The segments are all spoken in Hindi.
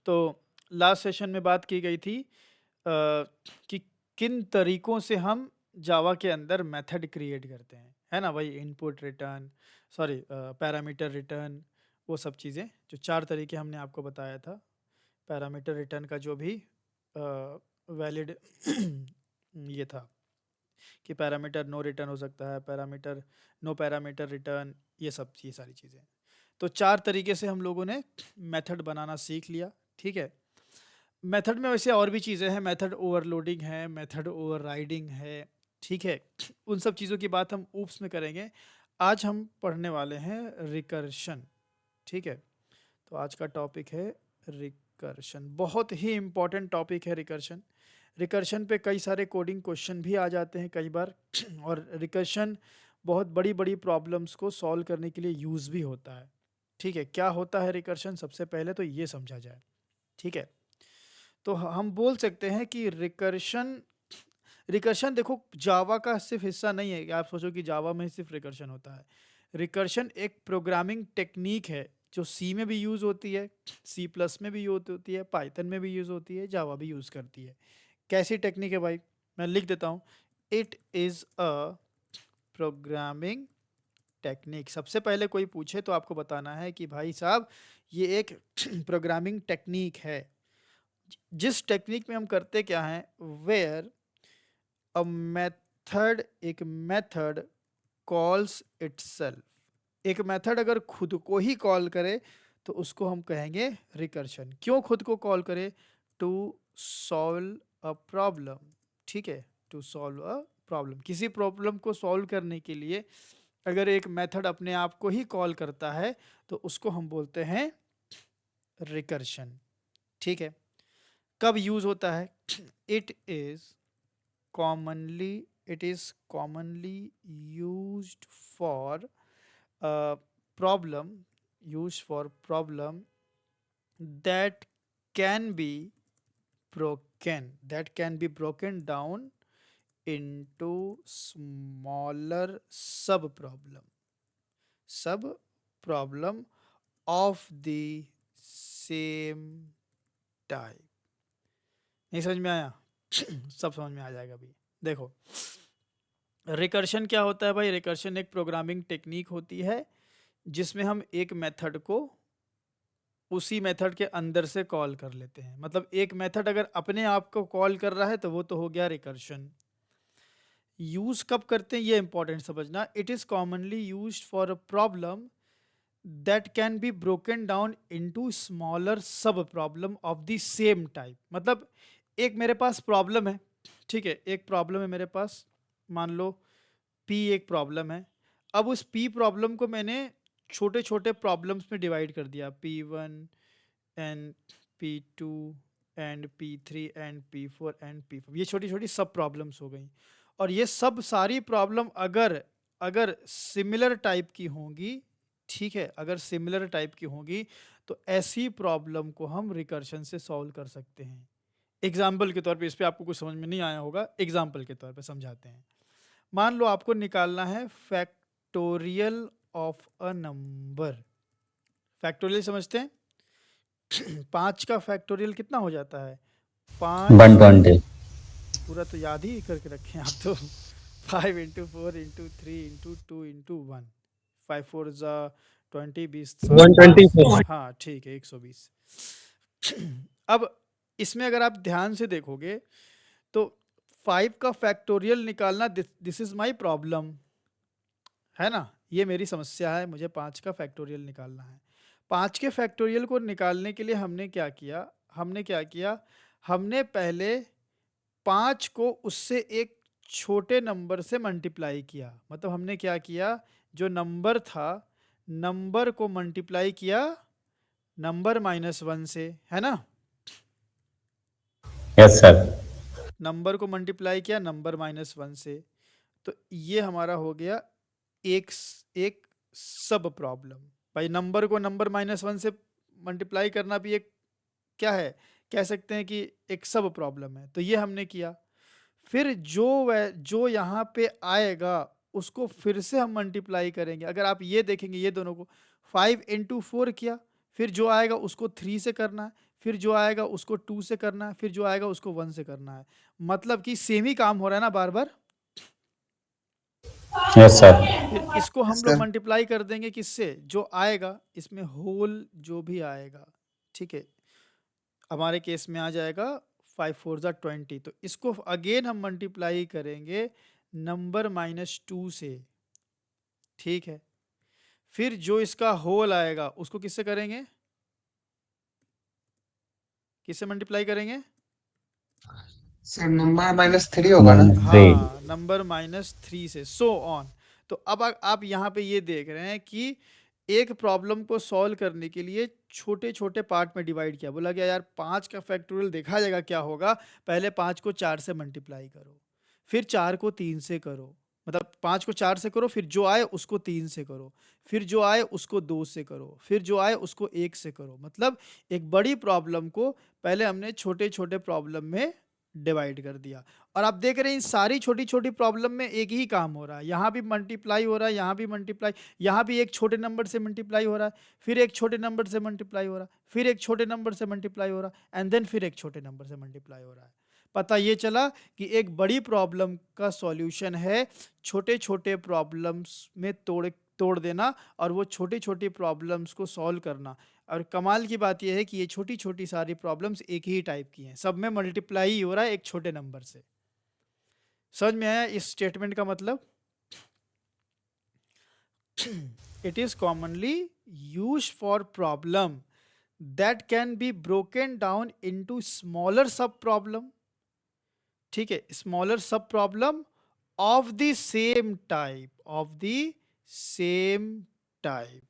तो लास्ट सेशन में बात की गई थी कि किन तरीकों से हम जावा के अंदर मेथड क्रिएट करते हैं, है ना भाई? Input return, sorry parameter return, वो सब चीज़ें जो 4 तरीके हमने आपको बताया था। पैरामीटर रिटर्न का जो भी वैलिड ये था कि पैरामीटर नो रिटर्न हो सकता है, पैरामीटर नो पैरामीटर रिटर्न, ये सारी चीज़ें। तो 4 तरीके से हम लोगों ने मेथड बनाना सीख लिया, ठीक है? मेथड में वैसे और भी चीज़ें हैं, मेथड ओवरलोडिंग है, मेथड ओवरराइडिंग है, ठीक है? उन सब चीज़ों की बात हम ऊप्स में करेंगे। आज हम पढ़ने वाले हैं रिकर्शन, ठीक है? तो आज का टॉपिक है रिकर्शन। बहुत ही इम्पोर्टेंट टॉपिक है रिकर्शन। रिकर्शन पे कई सारे कोडिंग क्वेश्चन भी आ जाते हैं कई बार और रिकर्शन बहुत बड़ी-बड़ी प्रॉब्लम्स को सॉल्व करने के लिए यूज़ भी होता है, ठीक है? क्या होता है रिकर्शन? सबसे पहले तो ये समझा जाए, ठीक है? तो हम बोल सकते हैं कि रिकर्शन रिकर्शन देखो जावा का सिर्फ हिस्सा नहीं है कि आप सोचो कि जावा में ही सिर्फ रिकर्शन होता है। रिकर्शन एक प्रोग्रामिंग टेक्निक है जो सी में भी यूज़ होती है, सी प्लस में भी यूज़ होती है, पाइथन में भी यूज़ होती है, जावा भी यूज़ करती है। कैसी टेक्निक है भाई? मैं लिख देता हूँ, it is a programming technique. सबसे पहले कोई पूछे तो आपको बताना है कि भाई साहब ये एक प्रोग्रामिंग टेक्निक है। जिस टेक्निक में हम करते क्या हैं, वेयर अ मेथड, एक मेथड कॉल्स इटसेल्फ। एक मेथड अगर खुद को ही कॉल करे तो उसको हम कहेंगे रिकर्शन। क्यों खुद को कॉल करे? टू सॉल्व अ प्रॉब्लम, ठीक है? टू सॉल्व अ प्रॉब्लम, किसी प्रॉब्लम को सॉल्व करने के लिए अगर एक मेथड अपने आप को ही कॉल करता है तो उसको हम बोलते हैं रिकर्शन, ठीक है? कब यूज होता है? It is commonly it is commonly used for a problem, used for problem that can be broken down into smaller sub problem of the same type। नहीं समझ में आया? सब समझ में आ जाएगा अभी। देखो रिकर्शन क्या होता है भाई? रिकर्शन एक प्रोग्रामिंग टेक्निक होती है जिसमें हम एक मेथड को उसी मेथड के अंदर से कॉल कर लेते हैं। मतलब एक मेथड अगर अपने आप को कॉल कर रहा है तो वो तो हो गया रिकर्शन। यूज कब करते हैं ये इंपॉर्टेंट समझना। It is commonly use for a problem that can be broken down into smaller sub problem of the same type. मतलब एक मेरे पास प्रॉब्लम है, ठीक है? एक प्रॉब्लम है मेरे पास, मान लो पी एक प्रॉब्लम है। अब उस पी प्रॉब्लम को मैंने छोटे छोटे प्रॉब्लम्स में डिवाइड कर दिया, P1 and P2 and P3 and P4 and P5। ये छोटी छोटी सब प्रॉब्लम्स हो गई। और ये सब सारी प्रॉब्लम अगर अगर सिमिलर टाइप की होंगी, ठीक है? अगर सिमिलर टाइप की होंगी तो ऐसी प्रॉब्लम को हम रिकर्शन से सॉल्व कर सकते हैं। एग्जाम्पल के तौर पे, इस पे आपको कुछ समझ में नहीं आया होगा, एग्जाम्पल के तौर पे समझाते हैं। मान लो आपको निकालना है factorial of a number. Factorial समझते हैं? 5 का फैक्टोरियल कितना हो जाता है? 5, 120। पूरा तो याद ही करके रखे हैं आप तो। 5 इंटू 4 इंटू 3 इंटू 2 इंटू 1, 5 4 ज़ा 20, 20 120। 124। हाँ ठीक है, 120। अब इसमें अगर आप ध्यान से देखोगे तो 5 का फैक्टोरियल निकालना, दिस इज माई प्रॉब्लम, है ना? ये मेरी समस्या है, मुझे 5 का फैक्टोरियल निकालना है। 5 के फैक्टोरियल को निकालने के लिए हमने क्या किया, हमने पहले 5 को उससे एक छोटे नंबर से मल्टीप्लाई किया। मतलब हमने क्या किया, जो नंबर था, नंबर को मल्टीप्लाई किया नंबर -1 से, है ना? Yes sir. नंबर को मल्टीप्लाई किया नंबर -1 से। तो ये हमारा हो गया एक एक सब प्रॉब्लम। भाई नंबर को नंबर -1 से मल्टीप्लाई करना भी एक क्या है, कह सकते हैं कि एक सब प्रॉब्लम है। तो ये हमने किया। फिर जो यहाँ पे आएगा उसको फिर से हम मल्टीप्लाई करेंगे। अगर आप ये देखेंगे ये दोनों को, 5 इंटू 4 किया, फिर जो आएगा उसको 3 से करना है, फिर जो आएगा उसको 2 से करना है, फिर जो आएगा उसको 1 से करना है। मतलब कि सेम ही काम हो रहा है ना बार-बार। Yes sir. फिर इसको हम लोग सर मल्टीप्लाई कर देंगे किससे? जो आएगा इसमें होल जो भी आएगा, ठीक है? हमारे केस में आ जाएगा 5 4 ज़ा 20, तो इसको अगेन हम मल्टीप्लाई करेंगे नंबर -2 से, ठीक है? फिर जो इसका होल आएगा उसको किससे करेंगे? किससे मल्टीप्लाई करेंगे? सर नंबर -3 होगा ना? थ्री। हाँ, नंबर -3 से, सो ऑन। तो अब आप यहाँ पे ये देख रहे हैं कि एक प्रॉब्लम को सॉल्व करने के लिए छोटे-छोटे पार्ट में डिवाइड किया। बोला गया यार 5 का फैक्टोरियल देखा जाएगा क्या होगा, पहले 5 को 4 से मल्टीप्लाई करो, फिर 4 को 3 से करो, मतलब 5 को 4 से करो, फिर जो आए उसको 3 से करो, फिर जो आए उसको 2 से करो, फिर जो आए उसको 1 से करो। मतलब एक बड़ी प्रॉब्लम को पहले हमने छोटे-छोटे प्रॉब्लम में डिवाइड कर दिया। और आप देख रहे हैं इन सारी छोटी-छोटी प्रॉब्लम में एक ही काम हो रहा है। यहाँ भी मल्टीप्लाई हो रहा है, यहाँ भी मल्टीप्लाई, यहाँ भी एक छोटे नंबर से मल्टीप्लाई हो रहा है, फिर एक छोटे नंबर से मल्टीप्लाई हो रहा है, फिर एक छोटे नंबर से मल्टीप्लाई हो रहा है, एंड देन फिर एक छोटे नंबर से मल्टीप्लाई हो रहा है। पता ये चला कि एक बड़ी प्रॉब्लम का सॉल्यूशन है छोटे-छोटे प्रॉब्लम्स में तोड़ तोड़ देना और वो छोटी-छोटी प्रॉब्लम्स को सॉल्व करना। और कमाल की बात ये है कि ये छोटी-छोटी सारी प्रॉब्लम्स एक ही टाइप की हैं। सब में मल्टीप्लाई ही हो रहा है एक छोटे नंबर से। समझ में आया इस स्टेटमेंट का मतलब? It is commonly used for problem that can be broken down into smaller sub problem, ठीक है? Smaller sub problem of the same type, of the same type.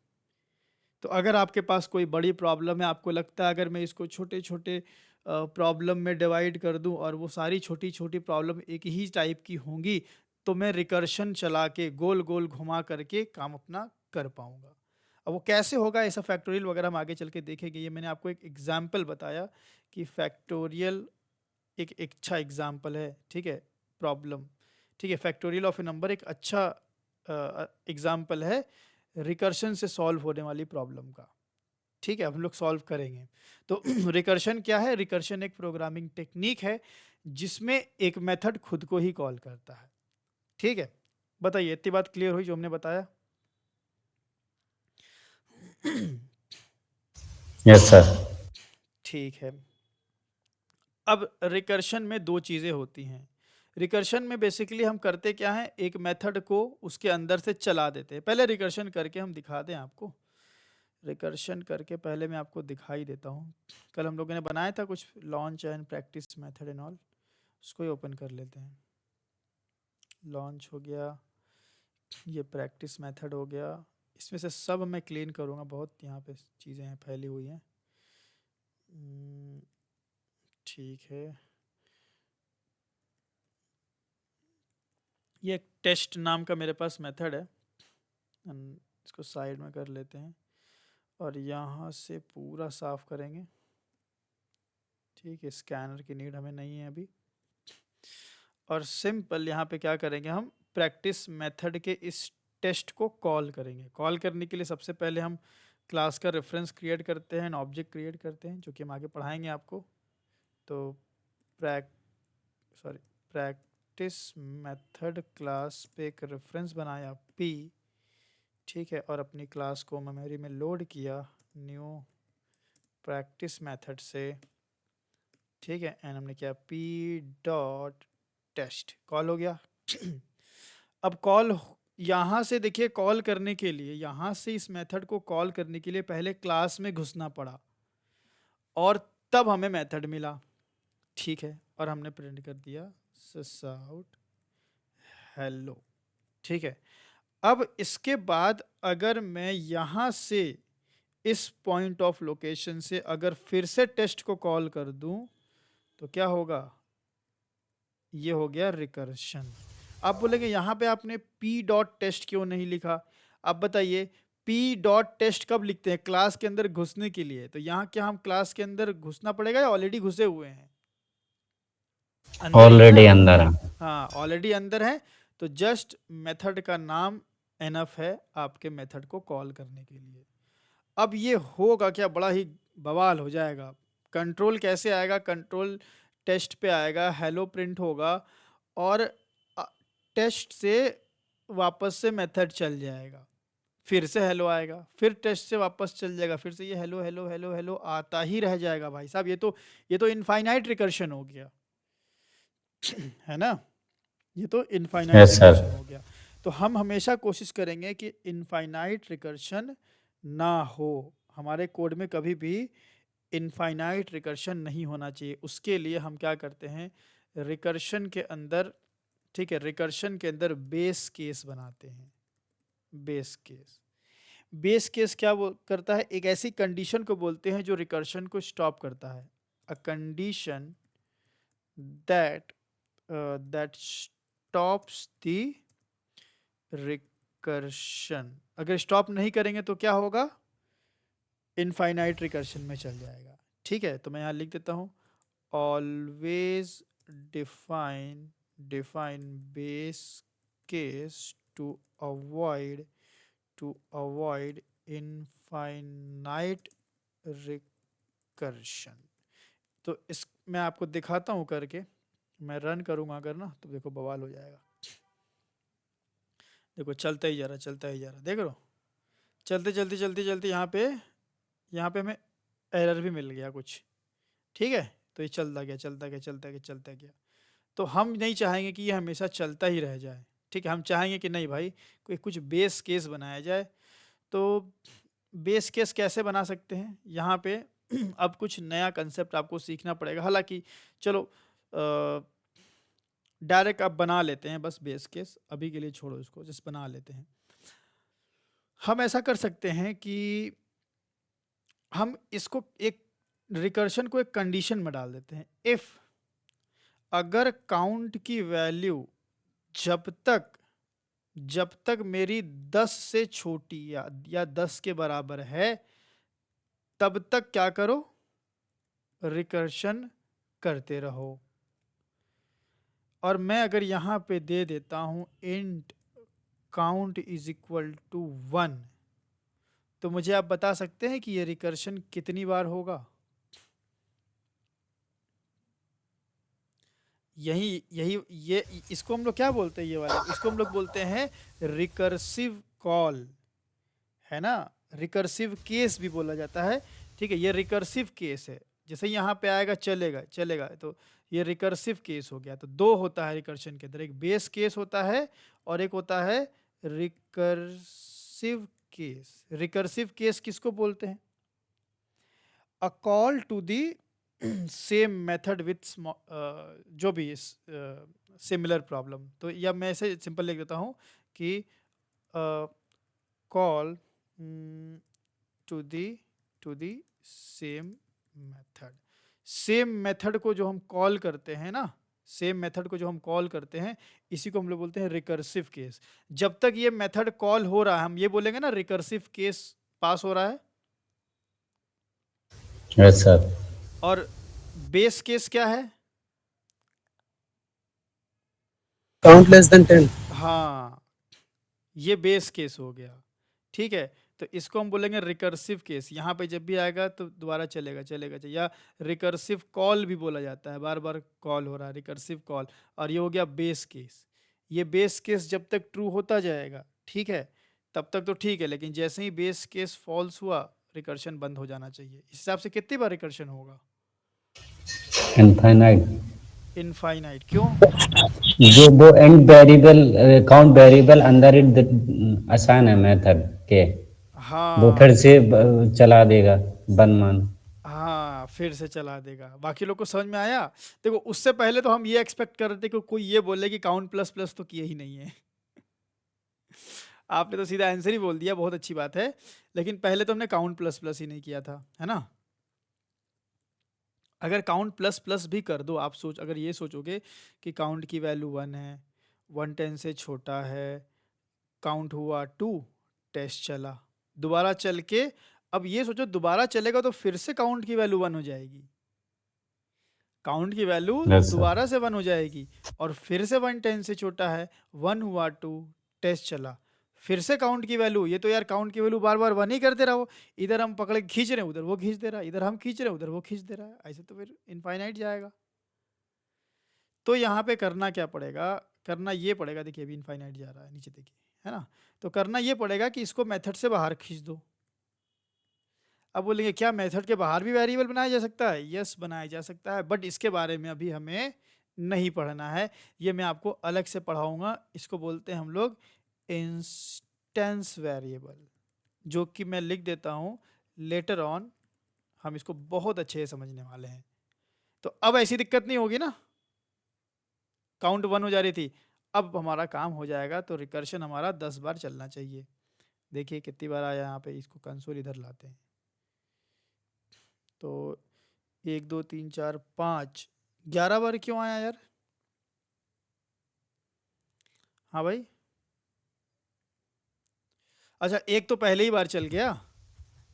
तो अगर आपके पास कोई बड़ी प्रॉब्लम है, आपको लगता है अगर मैं इसको छोटे-छोटे प्रॉब्लम में डिवाइड कर दूं और वो सारी छोटी-छोटी प्रॉब्लम एक ही टाइप की होंगी, तो मैं रिकर्शन चला के गोल-गोल घुमा करके काम अपना कर पाऊंगा। अब वो कैसे होगा, ऐसा फैक्टोरियल वगैरह हम आगे चल के देखेंगे। ये मैंने आपको एक एग्जाम्पल बताया कि फैक्टोरियल एक अच्छा एग्जाम्पल है, ठीक है? प्रॉब्लम, ठीक है? फैक्टोरियल ऑफ ए नंबर एक अच्छा एग्जाम्पल है रिकर्शन से सॉल्व होने वाली प्रॉब्लम का, ठीक है? हम लोग सॉल्व करेंगे। तो रिकर्शन क्या है? रिकर्शन एक प्रोग्रामिंग टेक्निक है जिसमें एक मेथड खुद को ही कॉल करता है, ठीक है? बताइए, इतनी बात क्लियर हुई जो हमने बताया? Yes sir. ठीक है। अब रिकर्शन में दो चीज़ें होती हैं। रिकर्शन में बेसिकली हम करते क्या हैं, एक मेथड को उसके अंदर से चला देते हैं। पहले रिकर्शन करके हम दिखा दें आपको। रिकर्शन करके पहले मैं आपको दिखाई देता हूँ। कल हम लोगों ने बनाया था कुछ launch and practice method and all, उसको ही ओपन कर लेते हैं। लॉन्च हो गया, ये प्रैक्टिस मेथड हो गया। इसमें से सब मैं क्लीन करूँगा, बहुत यहाँ पे चीज़ें हैं फैली हुई हैं। ठीक है, ये एक टेस्ट नाम का मेरे पास मेथड है, हम इसको साइड में कर लेते हैं और यहाँ से पूरा साफ करेंगे, ठीक है? स्कैनर की नीड हमें नहीं है अभी। और सिंपल यहाँ पे क्या करेंगे, हम प्रैक्टिस मेथड के इस टेस्ट को कॉल करेंगे। कॉल करने के लिए सबसे पहले हम क्लास का रेफरेंस क्रिएट करते हैं, ऑब्जेक्ट क्रिएट करते हैं, जो कि हम आगे पढ़ाएंगे आपको। तो प्रैक्टिस मेथड क्लास पे एक रेफरेंस बनाया p, ठीक है? और अपनी क्लास को मेमोरी में लोड किया न्यू प्रैक्टिस मेथड से, ठीक है? एंड हमने किया p डॉट टेस्ट, कॉल हो गया। अब कॉल यहाँ से देखिए, कॉल करने के लिए, यहाँ से इस मेथड को कॉल करने के लिए पहले क्लास में घुसना पड़ा और तब हमें मेथड मिला, ठीक है? और हमने प्रिंट कर दिया sysout हेलो, ठीक है? अब इसके बाद अगर मैं यहाँ से इस पॉइंट ऑफ लोकेशन से अगर फिर से टेस्ट को कॉल कर दूं तो क्या होगा? ये हो गया रिकर्शन। आप बोलेंगे यहाँ पे आपने p डॉट टेस्ट क्यों नहीं लिखा? अब बताइए, p डॉट टेस्ट कब लिखते हैं? क्लास के अंदर घुसने के लिए। तो यहाँ क्या हम क्लास के अंदर घुसना पड़ेगा या ऑलरेडी घुसे हुए हैं? अंदर ही ऑलरेडी है ना? अंदर है। हाँ, ऑलरेडी अंदर है। तो जस्ट मेथड का नाम एनफ है आपके मेथड को कॉल करने के लिए। अब ये होगा क्या, बड़ा ही बवाल हो जाएगा। कंट्रोल कैसे आएगा, कंट्रोल टेस्ट पे आएगा, हेलो प्रिंट होगा और टेस्ट से वापस से मेथड चल जाएगा, फिर से हेलो आएगा, फिर टेस्ट से वापस चल जाएगा, फिर से ये हेलो हेलो हेलो हेलो आता ही रह जाएगा भाई साहब। ये तो इनफाइनाइट रिकर्शन हो गया है ना, ये तो इनफाइनाइट यस सर। रिकर्शन हो गया। तो हम हमेशा कोशिश करेंगे कि इनफाइनाइट रिकर्शन ना हो, हमारे कोड में कभी भी इनफाइनाइट रिकर्शन नहीं होना चाहिए। उसके लिए हम क्या करते हैं, रिकर्शन के अंदर, ठीक है, रिकर्शन के अंदर बेस केस बनाते हैं। बेस केस, बेस केस क्या वो करता है, एक ऐसी कंडीशन को बोलते हैं जो रिकर्शन को स्टॉप करता है। A condition that that stops the recursion. अगर स्टॉप नहीं करेंगे तो क्या होगा, इनफाइनाइट रिकर्शन में चल जाएगा। ठीक है, तो मैं यहाँ लिख देता हूँ, always define base case to avoid infinite recursion. तो इस मैं आपको दिखाता हूँ करके, मैं रन करूँगा अगर ना, तो देखो बवाल हो जाएगा। देखो चलता ही जा रहा, चलता ही जा रहा, देख रहे हो, चलते चलते चलते चलते यहाँ पे हमें एरर भी मिल गया कुछ। ठीक है, तो ये चलता गया चलता गया चलता गया चलता गया। तो हम नहीं चाहेंगे कि ये हमेशा चलता ही रह जाए। ठीक है, हम चाहेंगे कि नहीं भाई, कोई कुछ बेस केस बनाया जाए। तो बेस केस कैसे बना सकते हैं यहाँ पे अब कुछ नया कंसेप्ट आपको सीखना पड़ेगा। हालांकि चलो डायरेक्ट अब बना लेते हैं, बस बेस केस अभी के लिए छोड़ो इसको, जस्ट बना लेते हैं। हम ऐसा कर सकते हैं कि हम इसको एक रिकर्शन को एक कंडीशन में डाल देते हैं। इफ अगर काउंट की वैल्यू जब तक मेरी 10 से छोटी या 10 के बराबर है, तब तक क्या करो, रिकर्शन करते रहो। और मैं अगर यहाँ पे दे देता हूँ int count is equal to 1, तो मुझे आप बता सकते हैं कि ये रिकर्शन कितनी बार होगा। यही यही ये इसको हम लोग क्या बोलते हैं, ये वाले, इसको हम लोग बोलते हैं रिकर्सिव कॉल, है ना, रिकर्सिव केस भी बोला जाता है। ठीक है, ये रिकर्सिव केस है, जैसे यहाँ पे आएगा चलेगा चलेगा, तो ये रिकर्सिव केस हो गया। तो दो होता है रिकर्शन के अंदर, एक बेस केस होता है और एक होता है रिकर्सिव केस। रिकर्सिव केस किसको बोलते हैं, a call to the same method with जो भी सिमिलर प्रॉब्लम। तो या मैं ऐसे सिंपल लिख देता हूँ कि call to the same method. Same method को जो हम कॉल करते हैं ना, सेम मेथड को जो हम कॉल करते हैं, इसी को हम लोग बोलते हैं रिकर्सिव केस। जब तक ये मेथड कॉल हो रहा है, हम ये बोलेंगे ना रिकर्सिव केस पास हो रहा है। Yes sir. और बेस केस क्या है, काउंट लेस देन 10। हाँ, ये बेस केस हो गया। ठीक है, तो इसको हम बोलेंगे रिकर्सिव केस। यहाँ पे जब भी आएगा तो दोबारा चलेगा चलेगा चलेगा, या रिकर्सिव कॉल भी बोला जाता है, बार बार कॉल हो रहा है, रिकर्सिव कॉल। और ये हो गया बेस केस। ये बेस केस जब तक ट्रू होता जाएगा, ठीक है, तब तक तो ठीक है, लेकिन जैसे ही बेस केस फॉल्स हुआ, रिकर्शन बंद हो जाना चाहिए। इस हिसाब से कितनी बार रिकर्शन होगा, इनफाइनाइट। इनफाइनाइट। क्यों, जो वो एंड वेरिएबल काउंट वेरिएबल अंदर इट आसान है मेथड के, वो हाँ फिर से चला देगा बंद मान। हाँ, फिर से चला देगा। बाकी लोग को समझ में आया। देखो उससे पहले तो हम ये एक्सपेक्ट कर रहे थे कि कोई ये बोले कि काउंट प्लस प्लस तो किए ही नहीं है आपने तो सीधा आंसर ही बोल दिया, बहुत अच्छी बात है। लेकिन पहले तो हमने काउंट प्लस प्लस ही नहीं किया था, है ना। अगर काउंट प्लस प्लस भी कर दो, आप अगर ये सोचोगे कि काउंट की वैल्यू 1 है, 1 10 से छोटा है, काउंट हुआ 2, टेस्ट चला, दोबारा चल के, अब ये सोचो दोबारा चलेगा तो फिर से काउंट की वैल्यू 1 हो जाएगी, काउंट की वैल्यू यस सर। दोबारा से 1 हो जाएगी, और फिर से 1 10 से छोटा है, 1 हुआ 2, टेस्ट चला, फिर से काउंट की वैल्यू, ये तो यार काउंट की वैल्यू बार बार 1 ही करते रहो, इधर हम पकड़े खींच रहे हैं उधर वो खींच दे रहा है, इधर हम खींच रहे हैं उधर वो खींच दे रहा है, ऐसे तो फिर इनफाइनाइट जाएगा। तो यहाँ पे करना क्या पड़ेगा, करना ये पड़ेगा, देखिए अभी इनफाइनाइट जा रहा है नीचे देखिए, है ना, तो करना ये पड़ेगा कि इसको मेथड से बाहर खींच दो। अब बोलेंगे क्या मेथड के बाहर भी वेरिएबल बनाया जा सकता है? यस, बनाया जा सकता है, बट इसके बारे में अभी हमें नहीं पढ़ना है, ये मैं आपको अलग से पढ़ाऊंगा। इसको बोलते हैं हम लोग इंस्टेंस वेरिएबल, जो कि मैं लिख देता हूँ लेटर ऑन, हम इसको बहुत अच्छे से समझने वाले हैं। तो अब ऐसी दिक्कत नहीं होगी ना, काउंट 1 हो जा रही थी, अब हमारा काम हो जाएगा, तो रिकर्शन हमारा 10 बार चलना चाहिए। देखिए कितनी बार आया यहाँ पे, इसको कंसोल इधर लाते हैं, तो 1 2 3 4 5 11 बार क्यों आया यार? हाँ भाई, अच्छा एक तो पहले ही बार चल गया,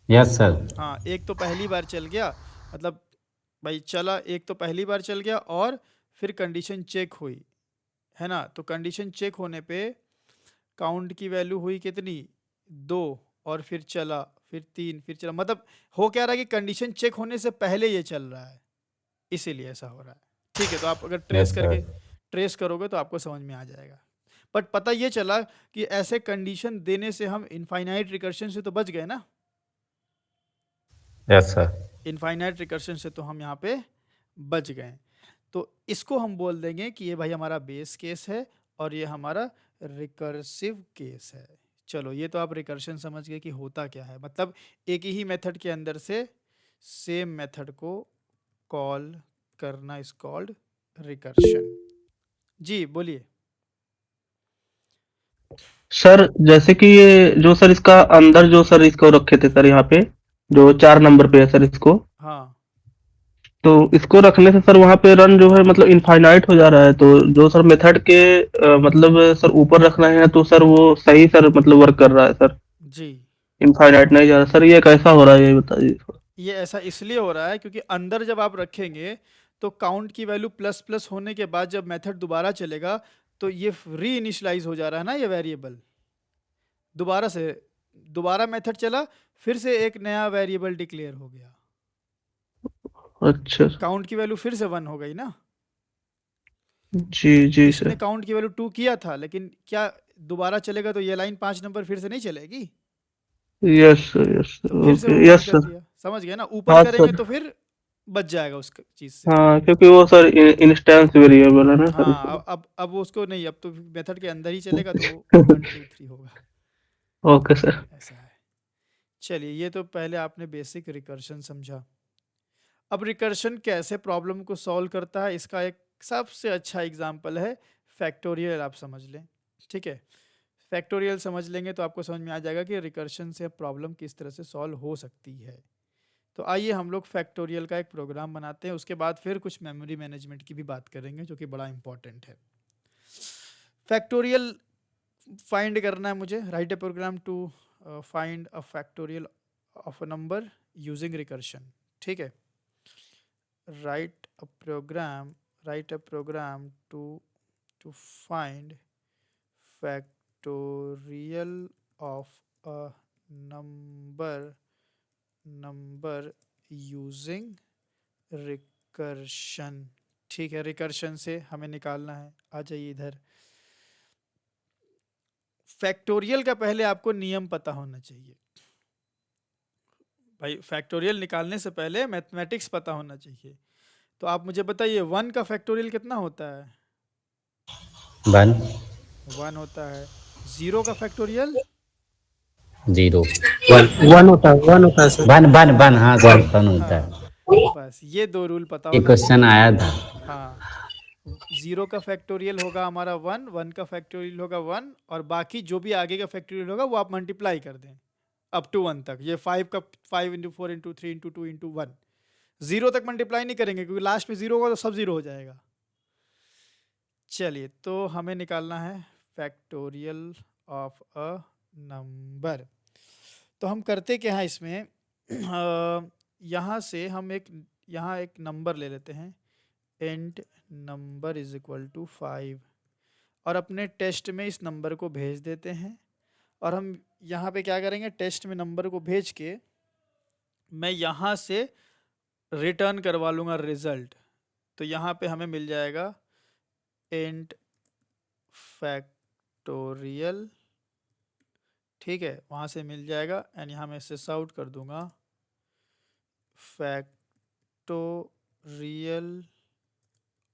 यस सर। हाँ एक तो पहली बार चल गया, मतलब भाई चला एक तो पहली बार चल गया, और फिर कंडीशन चेक हुई, है ना, तो कंडीशन चेक होने पे काउंट की वैल्यू हुई कितनी, 2, और फिर चला, फिर 3, फिर चला, मतलब हो क्या रहा है कि कंडीशन चेक होने से पहले ये चल रहा है, इसीलिए ऐसा हो रहा है। ठीक है, तो आप अगर यस सर। ट्रेस करोगे तो आपको समझ में आ जाएगा। बट पता ये चला कि ऐसे कंडीशन देने से हम इनफाइनाइट रिकर्शन से तो बच गए ना, यस सर। इनफाइनाइट रिकर्शन से तो हम यहाँ पे बच गए। तो इसको हम बोल देंगे कि ये भाई हमारा बेस केस है और ये हमारा रिकर्सिव केस है। चलो ये तो आप रिकर्शन समझ गए कि होता क्या है, मतलब एक ही मेथड के अंदर से सेम मेथड को कॉल करना इज कॉल्ड रिकर्शन। जी बोलिए। सर जैसे कि ये जो सर इसका अंदर जो सर इसको रखे थे सर, यहाँ पे जो 4 नंबर पे है सर इसको, हाँ तो इसको रखने से सर वहाँ पे रन जो है मतलब इनफाइनाइट हो जा रहा है। तो जो सर मेथड के मतलब सर ऊपर रखना है तो सर वो सही सर मतलब वर्क कर रहा है सर, जी, इनफाइनाइट नहीं जा रहा सर, ये कैसा हो रहा है ये बताइए थोड़ा। ये ऐसा इसलिए हो रहा है क्योंकि अंदर जब आप रखेंगे तो काउंट की वैल्यू प्लस प्लस होने के बाद जब मेथड दोबारा चलेगा तो ये री इनिशलाइज हो जा रहा है ना, ये वेरिएबल दोबारा से, दोबारा मेथड चला, फिर से एक नया वेरिएबल डिक्लेयर हो गया, अच्छा काउंट की वैल्यू फिर से 1 हो गई ना। जी जी इसने सर। काउंट की वैल्यू 2 किया था, लेकिन क्या दोबारा चलेगा तो ये लाइन 5 नंबर फिर से नहीं चलेगी, यस तो सर, फिर से ओके वो बंद यस कर सर। दिया, समझ गए ना, ऊपर हाँ करेंगे सर। तो फिर बच जाएगा उस चीज से। हाँ क्योंकि वो सर इंस्टेंस वेरिएबल है ना सर हाँ इसलिए। अब वो उसको नहीं, अब तो मेथड के अंदर ही चलेगा तो 1 2 3 होगा, ओके सर। ऐसा है। चलिए ये तो पहले आपने बेसिक रिकर्शन समझा। अब रिकर्शन कैसे प्रॉब्लम को सॉल्व करता है, इसका एक सबसे अच्छा एग्जाम्पल है फैक्टोरियल, आप समझ लें। ठीक है, फैक्टोरियल समझ लेंगे तो आपको समझ में आ जाएगा कि रिकर्शन से प्रॉब्लम किस तरह से सॉल्व हो सकती है। तो आइए हम लोग फैक्टोरियल का एक प्रोग्राम बनाते हैं, उसके बाद फिर कुछ मेमोरी मैनेजमेंट की भी बात करेंगे जो कि बड़ा इंपॉर्टेंट है। फैक्टोरियल फाइंड करना है मुझे, write a program to find a factorial of a number using recursion. ठीक है, write a program to find factorial of a number using recursion। ठीक है, रिकर्शन से हमें निकालना है, आ जाइए इधर। फैक्टोरियल का पहले आपको नियम पता होना चाहिए भाई, फैक्टोरियल निकालने से पहले मैथमेटिक्स पता होना चाहिए। तो आप मुझे बताइए 1 का फैक्टोरियल कितना होता है? 1 1 होता है। 0 का फैक्टोरियल? 0 वन होता है सर। 1 1 1, हाँ सर 1 होता हाँ, है। बस ये 2 रूल पता ये होना क्वेश्चन चाहिए। आया था। हाँ, 0 का फैक्टोरियल होगा हमारा 1, 1 का फैक्टोरियल होगा 1, और बाकी जो भी आगे का फैक्टोरियल होगा वो आप मल्टीप्लाई कर दें अप टू 1 तक। ये 5 का 5 इंटू 4 इंटू 3 इंटू 2 इंटू 1, 0 तक मल्टीप्लाई नहीं करेंगे क्योंकि लास्ट में 0 होगा तो सब 0 हो जाएगा। चलिए, तो हमें निकालना है फैक्टोरियल ऑफ अ नंबर। तो हम करते क्या है इसमें, यहाँ से हम यहाँ एक नंबर ले लेते हैं, int number is equal to 5, और अपने टेस्ट में इस नंबर को भेज देते हैं, और हम यहाँ पे क्या करेंगे, टेस्ट में नंबर को भेज के मैं यहाँ से रिटर्न करवा लूँगा रिजल्ट। तो यहाँ पे हमें मिल जाएगा इंट फैक्टोरियल, ठीक है, वहाँ से मिल जाएगा एंड यहाँ मैं सिस आउट कर दूंगा फैक्टोरियल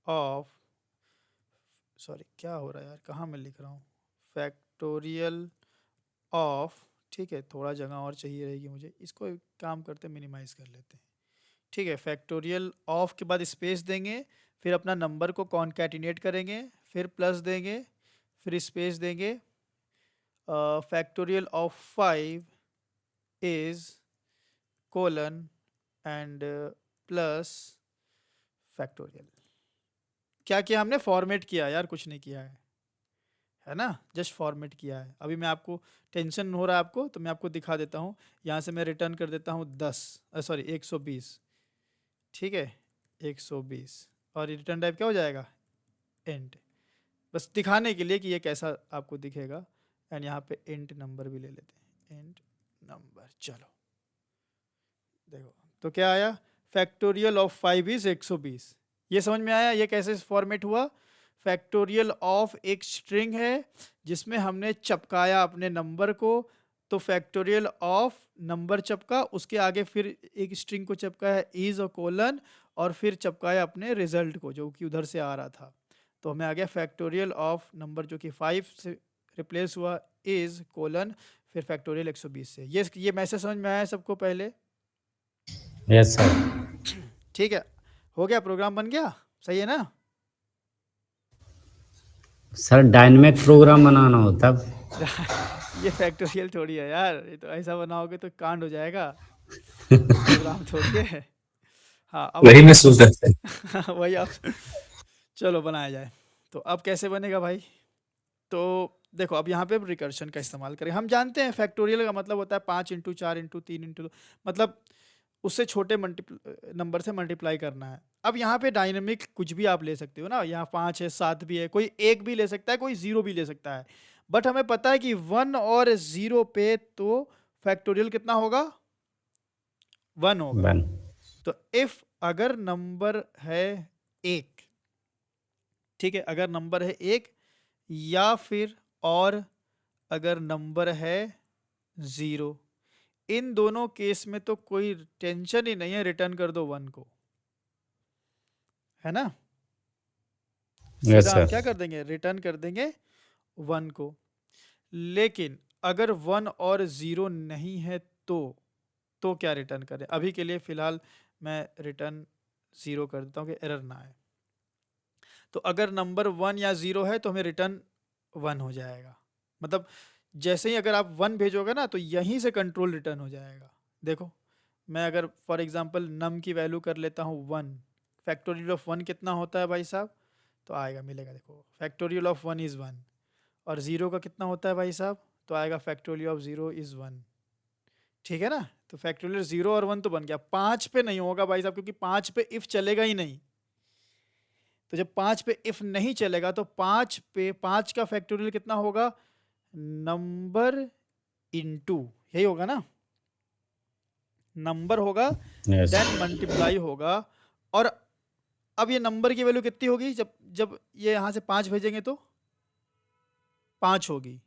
ऑफ, सॉरी क्या हो रहा है यार, कहाँ मैं लिख रहा हूँ, फैक्टोरियल ऑफ, ठीक है, थोड़ा जगह और चाहिए रहेगी मुझे, इसको एक काम करते मिनिमाइज कर लेते हैं, ठीक है। फैक्टोरियल ऑफ के बाद स्पेस देंगे, फिर अपना नंबर को कॉन्कैटिनेट करेंगे, फिर प्लस देंगे, फिर स्पेस देंगे, factorial of 5 is colon and plus factorial. क्या किया हमने, फॉर्मेट किया यार, कुछ नहीं किया है ना, जस्ट फॉर्मेट किया है। अभी मैं आपको टेंशन हो रहा है आपको, तो मैं आपको दिखा देता हूँ। यहाँ से मैं रिटर्न कर देता हूँ 120, ठीक है, 120, और रिटर्न टाइप क्या हो जाएगा, इंट, बस दिखाने के लिए कि ये कैसा आपको दिखेगा। एंड यहाँ पे इंट नंबर भी ले लेते हैं, इंट नंबर, चलो देखो तो क्या आया, फैक्टोरियल ऑफ 5 इज 120। ये समझ में आया ये कैसे फॉर्मेट हुआ। फैक्टोरियल ऑफ एक स्ट्रिंग है जिसमें हमने चपकाया अपने नंबर को, तो फैक्टोरियल ऑफ नंबर चपका, उसके आगे फिर एक स्ट्रिंग को चपकाया इज और कोलन, और फिर चपकाया अपने रिजल्ट को जो कि उधर से आ रहा था। तो हमें आ गया फैक्टोरियल ऑफ नंबर जो कि 5 से रिप्लेस हुआ इज कोलन, फिर फैक्टोरियल 120 से। ये मैसेज समझ में आया सबको पहले, यस सर। ठीक है, हो गया, प्रोग्राम बन गया, सही है ना। सर डायनेमिक प्रोग्राम बनाना हो तब। ये फैक्टोरियल थोड़ी है यार, ये तो ऐसा बनाओगे तो कांड हो जाएगा, प्रोग्राम थोड़ी है। हाँ अब वही मैं सोच रहा था। वही आप, चलो बनाया जाए। तो अब कैसे बनेगा भाई, तो देखो अब यहाँ पे रिकर्शन का इस्तेमाल करें। हम जानते हैं फैक्टोरियल का मतलब होता है 5 इंटू 4 इंटू 3 इंटू 2, मतलब उससे छोटे नंबर से मल्टीप्लाई करना है। अब यहाँ पे डायनेमिक कुछ भी आप ले सकते हो ना, यहाँ 5 है, 7 भी है, कोई 1 भी ले सकता है, कोई 0 भी ले सकता है, बट हमें पता है कि 1 और 0 पे तो फैक्टोरियल कितना होगा, 1 होगा। वन। तो इफ अगर नंबर है 1, ठीक है, अगर नंबर है 1, या फिर और अगर नंबर है 0, इन दोनों केस में तो कोई टेंशन ही नहीं है, रिटर्न कर दो 1 को, है ना। यस सीधा हम क्या सर। कर देंगे, रिटर्न कर देंगे 1 को। लेकिन अगर 1 और 0 नहीं है तो क्या रिटर्न करें। अभी के लिए फिलहाल मैं रिटर्न 0 कर देता हूँ कि एरर ना आए। तो अगर नंबर 1 या 0 है तो हमें रिटर्न 1 हो जाएगा, मतलब जैसे ही अगर आप 1 भेजोगे ना तो यहीं से कंट्रोल रिटर्न हो जाएगा। देखो मैं अगर फॉर एग्जांपल नम की वैल्यू कर लेता हूँ 1, फैक्टोरियल ऑफ 1 कितना होता है भाई साहब, तो आएगा, मिलेगा, देखो फैक्टोरियल ऑफ 1 इज़ 1, और 0 का कितना होता है भाई साहब, तो आएगा फैक्टोरियल ऑफ 0 इज़ 1, ठीक है ना। तो फैक्टोरियल 0 और 1 तो बन गया। 5 पे नहीं होगा भाई साहब, क्योंकि 5 पे इफ़ चलेगा ही नहीं। तो जब 5 पे इफ़ नहीं चलेगा तो 5 पे 5 का फैक्टोरियल कितना होगा, नंबर इनटू, यही होगा ना, नंबर होगा यस। देन मल्टीप्लाई होगा। और अब ये नंबर की वैल्यू कितनी होगी, जब जब ये यहाँ से 5 भेजेंगे तो 5 होगी,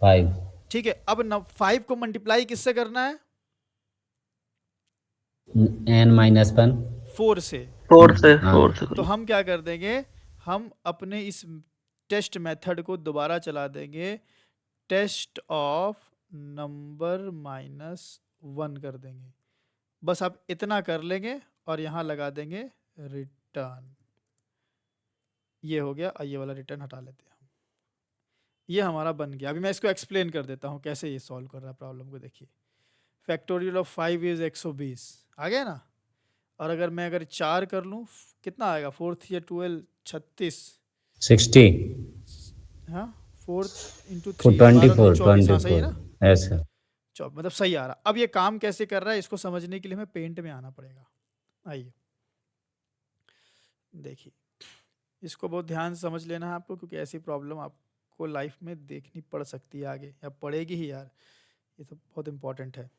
5। ठीक है। अब 5 को मल्टीप्लाई किससे करना है, n-1। 4 से। फोर से हाँ। फोर से तो हम क्या कर देंगे, हम अपने इस टेस्ट मेथड को दोबारा चला देंगे, टेस्ट ऑफ नंबर -1 कर देंगे। बस आप इतना कर लेंगे और यहाँ लगा देंगे रिटर्न। ये हो गया, और ये वाला रिटर्न हटा लेते हैं हम। ये हमारा बन गया। अभी मैं इसको एक्सप्लेन कर देता हूँ कैसे ये सॉल्व कर रहा है प्रॉब्लम को। देखिए फैक्टोरियल ऑफ 5 इज 120 आ गया ना, और अगर मैं 4 कर लूँ कितना आएगा, 4 या 12 36, 60 हाँ 4 इंटू for 3 12 24 24, हाँ सही है ना, 24 यस सर। मतलब सही आ रहा। अब ये काम कैसे कर रहा है इसको समझने के लिए हमें पेंट में आना पड़ेगा। आइए देखिए, इसको बहुत ध्यान से समझ लेना है आपको, क्योंकि ऐसी प्रॉब्लम आपको आपको लाइफ में देखनी पड़ सकती है आगे, या पड़ेगी ही यार, ये तो बहुत इम्पोर्टेंट है।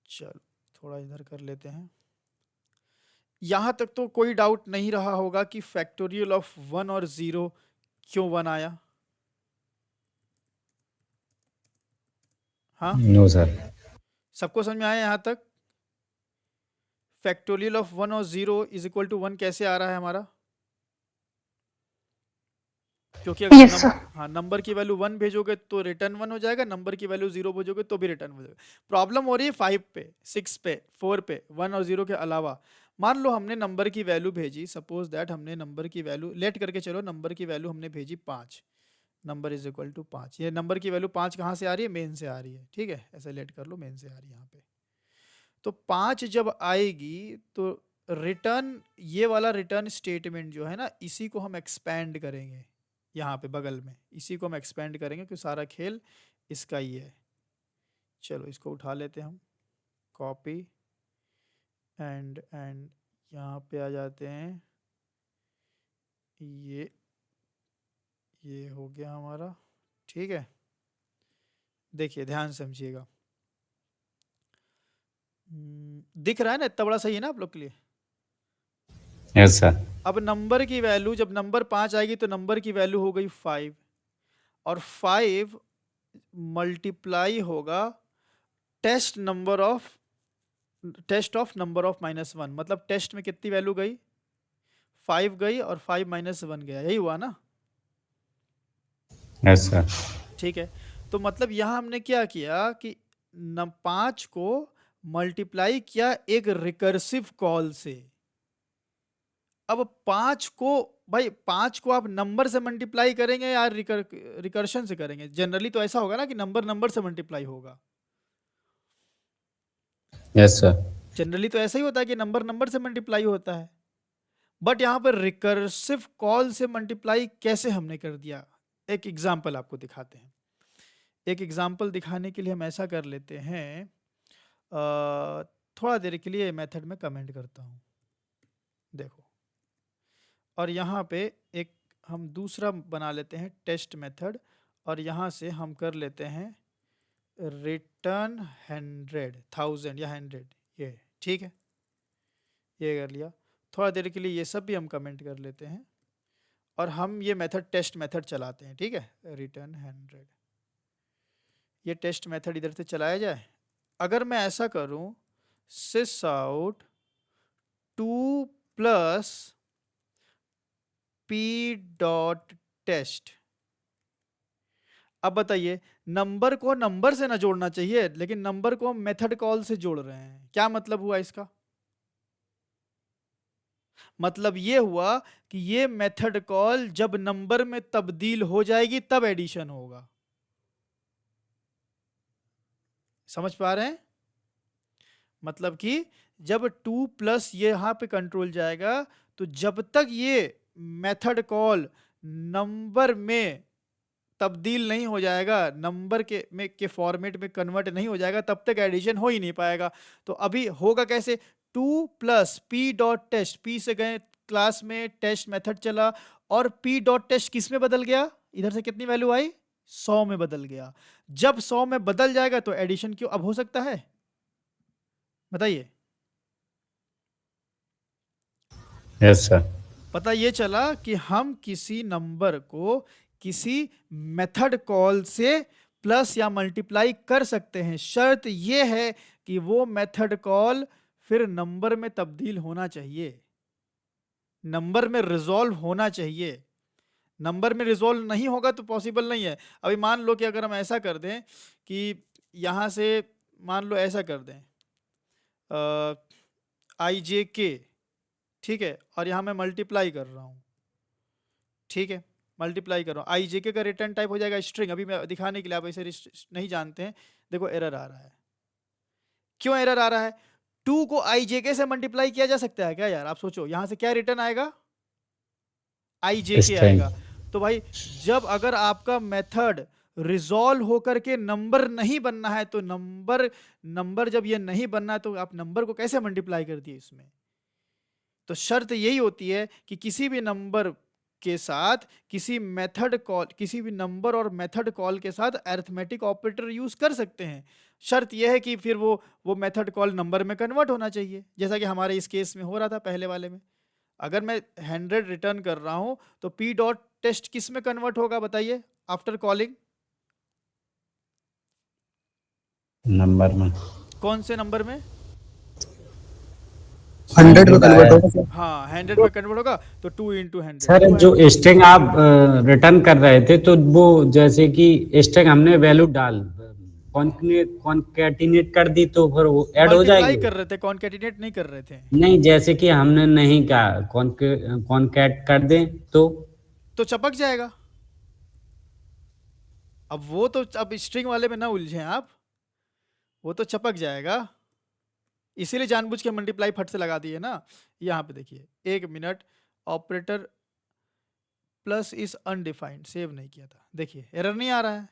चलो थोड़ा इधर कर लेते हैं। यहाँ तक तो कोई डाउट नहीं रहा होगा कि फैक्टोरियल ऑफ 1 और 0 क्यों 1 आया? हाँ, नो सर। सबको समझ में आया यहाँ तक? फैक्टोरियल ऑफ 1 और 0 इज इक्वल टू 1 कैसे आ रहा है हमारा? क्योंकि अगर यस सर। हाँ, नंबर की वैल्यू 1 भेजोगे तो रिटर्न 1 हो जाएगा, नंबर की वैल्यू 0 भेजोगे तो भी रिटर्न हो जाएगा। प्रॉब्लम हो रही है 5 पे, 6 पे, 4 पे, 1 और 0 के अलावा। मान लो हमने नंबर की वैल्यू भेजी, सपोज दैट हमने नंबर की वैल्यू लेट करके चलो, नंबर की वैल्यू हमने भेजी 5, नंबर इज इक्वल टू 5। ये नंबर की वैल्यू 5 कहाँ से आ रही है? मेन से आ रही है, ठीक है, ऐसे लेट कर लो, मेन से आ रही है यहाँ पे। तो 5 जब आएगी तो रिटर्न, ये वाला रिटर्न स्टेटमेंट जो है ना, इसी को हम एक्सपैंड करेंगे यहाँ पे बगल में, इसी को हम एक्सपेंड करेंगे क्योंकि सारा खेल इसका ही है। चलो इसको उठा लेते हैं हम, कॉपी एंड यहाँ पे आ जाते हैं, ये हो गया हमारा, ठीक है। देखिए ध्यान समझिएगा, दिख रहा है ना इतना बड़ा, सही है ना आप लोग के लिए? Yes sir. अब नंबर की वैल्यू, जब नंबर 5 आएगी तो नंबर की वैल्यू हो गई 5, और 5 मल्टीप्लाई होगा टेस्ट ऑफ नंबर ऑफ -1, मतलब टेस्ट में कितनी वैल्यू गई? 5 गई और 5 -1 गया, यही हुआ ना? Yes sir. ठीक है, तो मतलब यहाँ हमने क्या किया कि 5 को मल्टीप्लाई किया एक रिकर्सिव कॉल से। अब 5 को, भाई 5 को आप नंबर से मल्टीप्लाई करेंगे या रिकर्शन से करेंगे? जनरली तो ऐसा होगा ना कि नंबर से मल्टीप्लाई होगा। Yes sir. जनरली तो ऐसा ही होता है कि नंबर से मल्टीप्लाई होता है, बट यहाँ पर रिकर्सिव कॉल से मल्टीप्लाई कैसे हमने कर दिया? एक एग्जाम्पल आपको दिखाते हैं। एक एग्जाम्पल दिखाने के लिए हम ऐसा कर लेते हैं, थोड़ा देर के लिए मेथड में कमेंट करता हूँ, देखो। और यहाँ पे एक हम दूसरा बना लेते हैं टेस्ट मेथड, और यहाँ से हम कर लेते हैं रिटर्न 1000 या 100, ये ठीक है, ये कर लिया। थोड़ा देर के लिए ये सब भी हम कमेंट कर लेते हैं, और हम ये मेथड टेस्ट मेथड चलाते हैं, ठीक है, रिटर्न 100। ये टेस्ट मेथड इधर से चलाया जाए। अगर मैं ऐसा करूं, sys out 2 plus P dot test, अब बताइए, नंबर को नंबर से ना जोड़ना चाहिए, लेकिन नंबर को हम मेथड कॉल से जोड़ रहे हैं। क्या मतलब हुआ इसका? मतलब ये हुआ कि ये मेथड कॉल जब नंबर में तब्दील हो जाएगी तब एडिशन होगा। समझ पा रहे हैं? मतलब कि जब 2 प्लस ये यहाँ पे कंट्रोल जाएगा, तो जब तक ये मेथड कॉल नंबर में तब्दील नहीं हो जाएगा, नंबर के फॉर्मेट में कन्वर्ट नहीं हो जाएगा, तब तक एडिशन हो ही नहीं पाएगा। तो अभी होगा कैसे? 2 plus P dot test, P से गए क्लास में, टेस्ट मेथड चला, और पी डॉट टेस्ट किस में बदल गया? इधर से कितनी वैल्यू आई? 100 में बदल गया। जब 100 में बदल जाएगा तो एडिशन क्यों अब हो सकता है? बताइए। Yes sir. पता ये चला कि हम किसी नंबर को किसी मेथड कॉल से प्लस या मल्टीप्लाई कर सकते हैं। शर्त ये है कि वो मेथड कॉल फिर नंबर में तब्दील होना चाहिए, नंबर में रिजॉल्व होना चाहिए। नंबर में रिजॉल्व नहीं होगा तो पॉसिबल नहीं है। अभी मान लो कि अगर हम ऐसा कर दें कि यहाँ से मान लो ऐसा कर दें IJK, ठीक है, और यहाँ मैं मल्टीप्लाई कर रहा हूँ, ठीक है, मल्टीप्लाई कर रहा हूँ। IJK का रिटर्न टाइप हो जाएगा स्ट्रिंग। अभी मैं दिखाने के लिए, आप ऐसे नहीं जानते हैं, देखो एरर आ रहा है। क्यों एरर आ रहा है? 2 को IJK से मल्टीप्लाई किया जा सकता है क्या यार? आप सोचो, यहाँ से क्या रिटर्न आएगा? IJK आएगा। तो भाई जब अगर आपका मेथड रिजॉल्व होकर के नंबर नहीं बनना है, तो नंबर जब ये नहीं बनना है तो आप नंबर को कैसे मल्टीप्लाई कर दिए इसमें? तो शर्त यही होती है कि किसी भी नंबर के साथ किसी मेथड कॉल, किसी भी नंबर और मेथड कॉल के साथ अरिथमेटिक ऑपरेटर यूज कर सकते हैं। शर्त यह है कि फिर वो मेथड कॉल नंबर में कन्वर्ट होना चाहिए, जैसा कि हमारे इस केस में हो रहा था पहले वाले में। अगर मैं 100 रिटर्न कर रहा हूं तो पी डॉट टेस्ट किस में कन्वर्ट होगा बताइए आफ्टर कॉलिंग? नंबर में कौन से नंबर में? 100 में कन्वर्ट होगा सर। हाँ 100 में कन्वर्ट होगा, तो 2 इंटू 100। सर जो स्ट्रिंग आप रिटर्न कर रहे थे, तो वो जैसे कि स्ट्रिंग हमने वैल्यू डाल कॉन्कैटिनेट कर दी तो फिर वो ऐड हो मल्टीप्लाई जाएगी? कर रहे थे, कॉन्कैटिनेट नहीं कर रहे थे। नहीं, जैसे कि हमने नहीं कहा कॉन्कैट कर दें तो चपक जाएगा। अब वो तो, अब स्ट्रिंग वाले में ना उलझे आप, वो तो चपक जाएगा, इसीलिए जानबूझ के मल्टीप्लाई फट से लगा दिए ना। यहाँ पे देखिए 1 minute, operator plus is undefined, save नहीं किया था, देखिए एरर नहीं आ रहा है,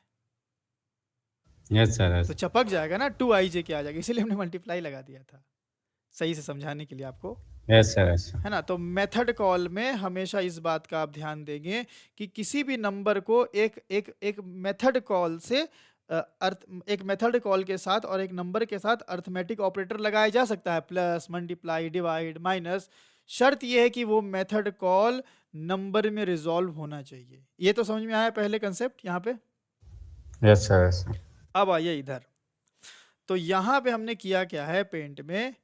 यस सर। तो चपक जाएगा ना, 2ij के आ जाएगा, इसीलिए हमने मल्टीप्लाई लगा दिया था, सही से समझाने के लिए आपको, यस सर, यस है ना। तो मेथड कॉल में हमेशा इस बात का आप ध्यान देंगे कि किसी भी नंबर को एक मेथड कॉल से एक मेथड कॉल के साथ और एक नंबर के साथ अर्थमेटिक ऑपरेटर लगाया जा सकता है, प्लस, मल्टीप्लाई, डिवाइड, माइनस। शर्त यह है कि वो मेथड कॉल नंबर में रिजॉल्व होना चाहिए। ये तो समझ में आया पहले कंसेप्ट यहाँ पे? Yes sir, yes sir. अब आइए इधर, तो यहाँ पे हमने किया क्या है पेंट में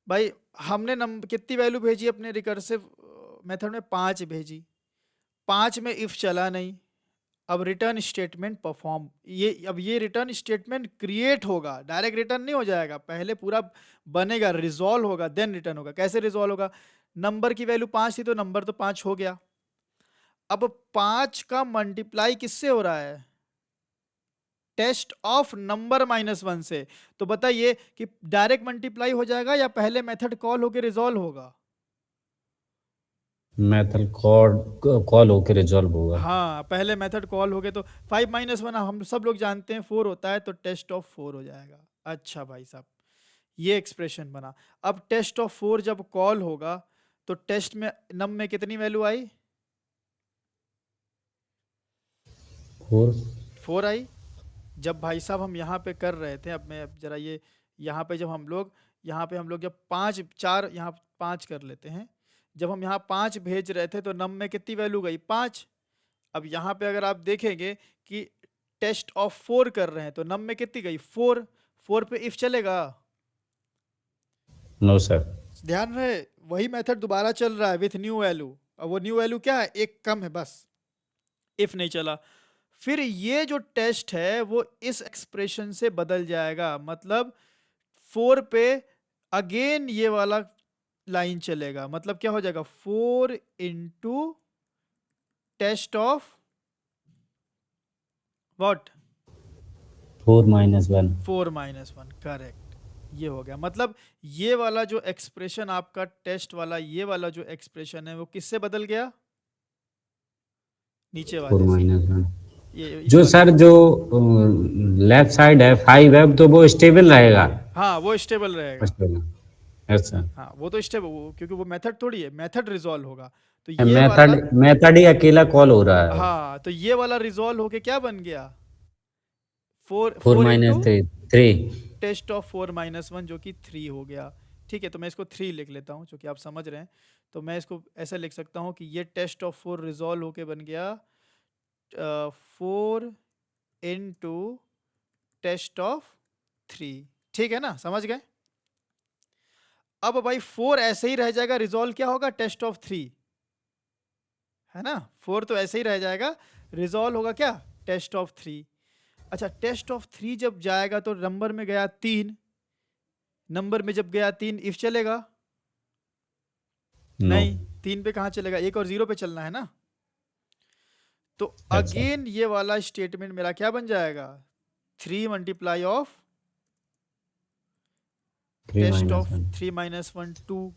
भाई, हमने नंबर कितनी वैल्यू भेजी अपने रिकर्सिव मेथड में? 5 भेजी। 5 में इफ चला नहीं, अब रिटर्न स्टेटमेंट परफॉर्म, अब ये रिटर्न स्टेटमेंट क्रिएट होगा, डायरेक्ट रिटर्न नहीं हो जाएगा, पहले पूरा बनेगा, रिजॉल्व होगा, देन रिटर्न होगा। कैसे रिजॉल्व होगा? नंबर की वैल्यू 5 थी तो नंबर तो 5 हो गया, अब 5 का मल्टीप्लाई किससे हो रहा है? टेस्ट ऑफ नंबर -1 से। तो बताइए कि डायरेक्ट मल्टीप्लाई हो जाएगा या पहले मेथड कॉल होके रिजॉल्व होगा? मेथड कॉल होके रिजॉल्व होगा। हाँ, पहले मेथड कॉल हो गए तो 5 - 1 हम सब लोग जानते हैं 4 होता है, तो टेस्ट ऑफ 4 हो जाएगा। अच्छा भाई साहब, ये एक्सप्रेशन बना। अब टेस्ट ऑफ 4 जब कॉल होगा तो टेस्ट में नम में कितनी वैल्यू आई? 4 आई। जब भाई साहब हम यहाँ पे कर रहे थे, अब मैं अब जरा ये यहाँ पे जब हम लोग जब 5 4 यहाँ 5 कर लेते हैं, जब हम यहाँ 5 भेज रहे थे तो नम में कितनी वैल्यू गई? 5। अब यहाँ पे अगर आप देखेंगे कि टेस्ट ऑफ 4 कर रहे हैं तो नम में कितनी गई? 4। 4 पे इफ चलेगा? No sir. ध्यान रहे, वही मेथड दोबारा चल रहा है विथ न्यू वैल्यू। अब वो न्यू वैल्यू क्या है? एक कम है बस, इफ नहीं चला। फिर ये जो टेस्ट है वो इस एक्सप्रेशन से बदल जाएगा, मतलब 4 पे अगेन ये वाला लाइन चलेगा, मतलब क्या हो जाएगा? 4 into test of what? 4 - 1। 4 - 1, correct. ये हो गया, मतलब ये वाला जो एक्सप्रेशन आपका टेस्ट वाला, ये वाला जो एक्सप्रेशन है वो किससे बदल गया? नीचे 4 वाले से। - 1। ये जो सर जो लेफ्ट साइड है 5 है, तो वो स्टेबल रहेगा? हाँ, वो स्टेबल रहेगा। Yes sir. हाँ, वो तो स्टेबल, क्योंकि वो मेथड थोड़ी है, मेथड रिजॉल्व होगा। तो ये वाला, मेथड ही अकेला कॉल हो रहा है। हाँ, तो ये वाला रिजॉल्व होके क्या बन गया? 4 4 इंटू - 3। टेस्ट ऑफ 4 - 1 जो कि 3 हो गया। ठीक है, तो मैं इसको 3 लिख लेता हूँ, क्योंकि आप समझ रहे हैं। तो मैं इसको ऐसा लिख सकता हूँ कि ये टेस्ट ऑफ 4 रिजॉल्व होके बन गया 4 इंटू टेस्ट ऑफ 3। ठीक है ना, समझ गए? अब भाई 4 ऐसे ही रह जाएगा, रिजॉल्व क्या होगा? टेस्ट ऑफ 3, है ना। 4 तो ऐसे ही रह जाएगा, रिजॉल्व होगा क्या? Test of 3। अच्छा, टेस्ट ऑफ 3 जब जाएगा तो नंबर में गया 3, नंबर में जब गया 3 इफ चलेगा? नहीं, 3 पे कहाँ चलेगा? 1 और 0 पे चलना है ना। तो अगेन ये वाला स्टेटमेंट मेरा क्या बन जाएगा? 3 मल्टीप्लाई ऑफ टेस्ट ऑफ 3 - 1 2।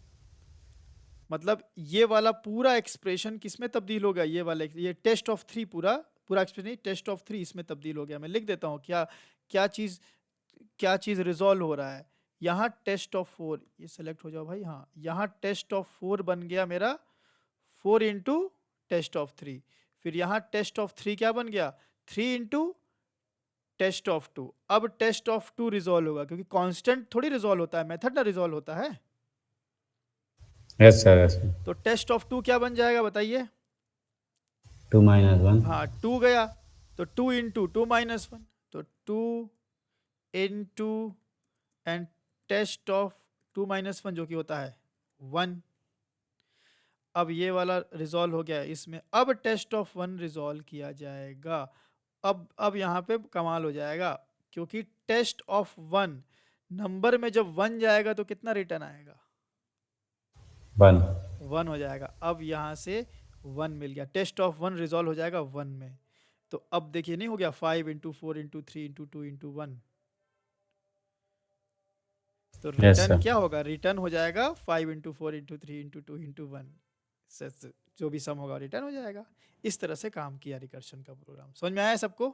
मतलब ये वाला पूरा एक्सप्रेशन किस में तब्दील हो गया? ये वाला, ये टेस्ट ऑफ 3 पूरा एक्सप्रेशन टेस्ट ऑफ 3 इसमें तब्दील हो गया। मैं लिख देता हूँ क्या चीज रिजॉल्व हो रहा है। यहाँ टेस्ट ऑफ 4, ये सेलेक्ट हो जाओ भाई, हाँ, यहाँ टेस्ट ऑफ 4 बन गया मेरा 4 इंटू टेस्ट ऑफ 3, फिर यहाँ टेस्ट ऑफ 3 क्या बन गया, 3 इंटू टेस्ट ऑफ 2। अब टेस्ट ऑफ 2 रिजॉल्व होगा, क्योंकि कांस्टेंट थोड़ी रिजॉल्व होता है, मेथड ना रिजॉल्व होता है। Yes sir, yes sir. तो टेस्ट ऑफ 2 क्या बन जाएगा बताइए? 2 माइनस 1। हाँ 2 गया, तो 2 इंटू 2 माइनस 1, तो 2 into and test of 2 minus 1 जो कि होता है 1। अब ये वाला रिजॉल्व हो गया इसमें, अब टेस्ट ऑफ 1 रिजॉल्व किया जाएगा। अब यहाँ पे कमाल हो जाएगा, क्योंकि टेस्ट ऑफ 1 नंबर में जब 1 जाएगा तो कितना रिटर्न आएगा, 1। 1 हो जाएगा। अब यहाँ से 1 मिल गया, टेस्ट ऑफ 1 रिजॉल्व हो जाएगा 1 में। तो अब देखिए नहीं हो गया 5 इंटू 4 इंटू 3 इंटू 2 इंटू 1, तो यस रिटर्न सर। क्या होगा, रिटर्न हो जाएगा 5 इंटू 4 इंटू 3 इंटू 2 इंटू 1, जो भी सम होगा रिटर्न हो जाएगा। इस तरह से काम किया रिकर्शन का प्रोग्राम। समझ में आया सबको?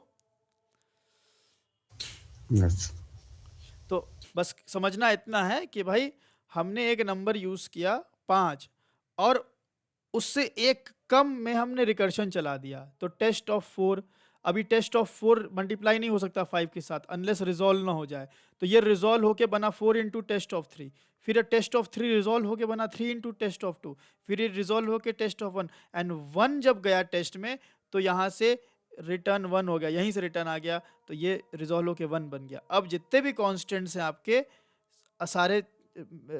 यस। तो बस समझना इतना है कि भाई हमने एक नंबर यूज किया 5 और उससे एक कम में हमने रिकर्शन चला दिया, तो टेस्ट ऑफ 4, अभी टेस्ट ऑफ 4 मल्टीप्लाई नहीं हो सकता 5 के साथ अनलेस रिजॉल्व ना हो जाए, तो ये रिजॉल्व होके बना 4 इंटू टेस्ट ऑफ 3, फिर टेस्ट ऑफ 3 रिजॉल्व होके बना 3 इंटू टेस्ट ऑफ 2, फिर ये रिजॉल्व होके टेस्ट ऑफ 1, एंड 1 जब गया टेस्ट में तो यहाँ से रिटर्न 1 हो गया, यहीं से रिटर्न आ गया, तो ये रिजॉल्व होके 1 बन गया। अब जितने भी कॉन्स्टेंट्स हैं आपके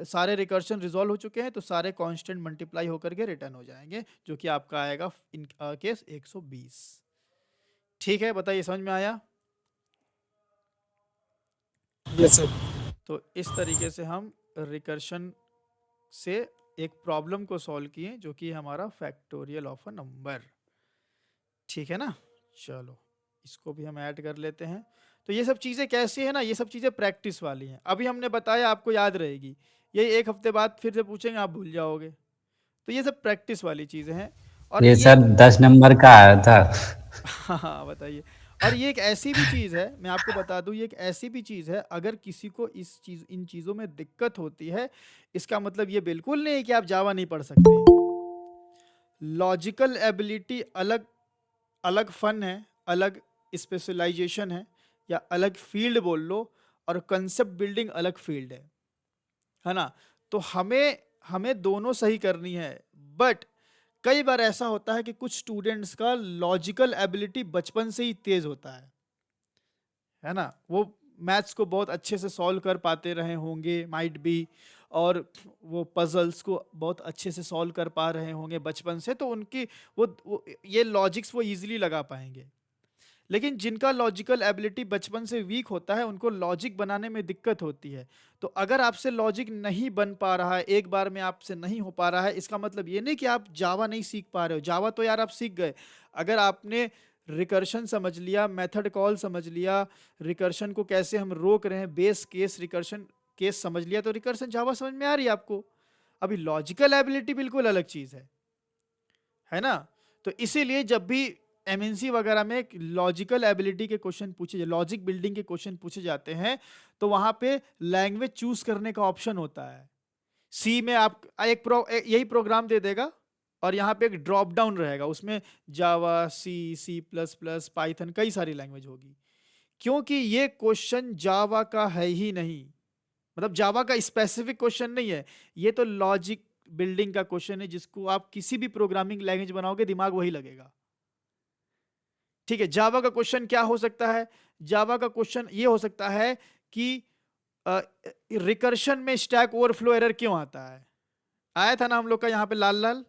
सारे रिकर्शन रिजॉल्व हो चुके हैं, तो सारे कांस्टेंट मल्टीप्लाई होकर के रिटर्न हो जाएंगे, जो कि आपका आएगा इन केस 120। ठीक है, बताइए समझ में आया? Yes sir. तो इस तरीके से हम रिकर्शन से एक प्रॉब्लम को सॉल्व किए, जो कि हमारा फैक्टोरियल ऑफ अ नंबर। ठीक है ना? चलो इसको भी हम ऐड कर लेते हैं। तो ये सब चीज़ें कैसी है ना, ये सब चीज़ें प्रैक्टिस वाली हैं। अभी हमने बताया, आपको याद रहेगी, ये एक हफ्ते बाद फिर से पूछेंगे, आप भूल जाओगे। तो ये सब प्रैक्टिस वाली चीज़ें हैं। और ये सर 10 नंबर का आया था। हाँ बताइए। और ये एक ऐसी भी चीज़ है, मैं आपको बता दूं, ये एक ऐसी भी चीज़ है, अगर किसी को इन चीज़ों में दिक्कत होती है, इसका मतलब ये बिल्कुल नहीं है कि आप जावा नहीं पढ़ सकते। लॉजिकल एबिलिटी अलग अलग फन है, अलग स्पेशलाइजेशन है, या अलग फील्ड बोल लो, और कंसेप्ट बिल्डिंग अलग फील्ड है ना? तो हमें दोनों सही करनी है। बट कई बार ऐसा होता है कि कुछ स्टूडेंट्स का लॉजिकल एबिलिटी बचपन से ही तेज होता है ना? वो मैथ्स को बहुत अच्छे से सॉल्व कर पाते रहे होंगे, माइट बी, और वो पजल्स को बहुत अच्छे से सॉल्व कर पा रहे होंगे बचपन से, तो उनकी वो ये लॉजिक्स वो इजीली लगा पाएंगे। लेकिन जिनका लॉजिकल एबिलिटी बचपन से वीक होता है, उनको लॉजिक बनाने में दिक्कत होती है। तो अगर आपसे लॉजिक नहीं बन पा रहा है, एक बार में आपसे नहीं हो पा रहा है, इसका मतलब ये नहीं कि आप जावा नहीं सीख पा रहे हो। जावा तो यार आप सीख गए। अगर आपने रिकर्शन समझ लिया, मेथड कॉल समझ लिया, रिकर्शन को कैसे हम रोक रहे हैं, बेस केस रिकर्शन केस समझ लिया, तो रिकर्शन जावा समझ में आ रही है आपको। अभी लॉजिकल एबिलिटी बिल्कुल अलग चीज़ है ना? तो इसीलिए जब भी एमएनसी वगैरह में लॉजिकल एबिलिटी के क्वेश्चन पूछे, लॉजिक बिल्डिंग के क्वेश्चन पूछे जाते हैं, तो वहां पे लैंग्वेज चूज करने का ऑप्शन होता है। सी में आप यही प्रोग्राम दे देगा, और यहाँ पे एक ड्रॉप डाउन रहेगा, उसमें जावा, सी प्लस प्लस, पाइथन, कई सारी लैंग्वेज होगी। क्योंकि ये क्वेश्चन जावा का है ही नहीं, मतलब जावा का स्पेसिफिक क्वेश्चन नहीं है, ये तो लॉजिक बिल्डिंग का क्वेश्चन है, जिसको आप किसी भी प्रोग्रामिंग लैंग्वेज बनाओगे दिमाग वही लगेगा। ठीक है, जावा का क्वेश्चन क्या हो सकता है? जावा का क्वेश्चन ये हो सकता है कि रिकर्शन में स्टैक ओवरफ्लो एरर क्यों आता है? आया था ना हम लोग का यहाँ पे लाल लाल,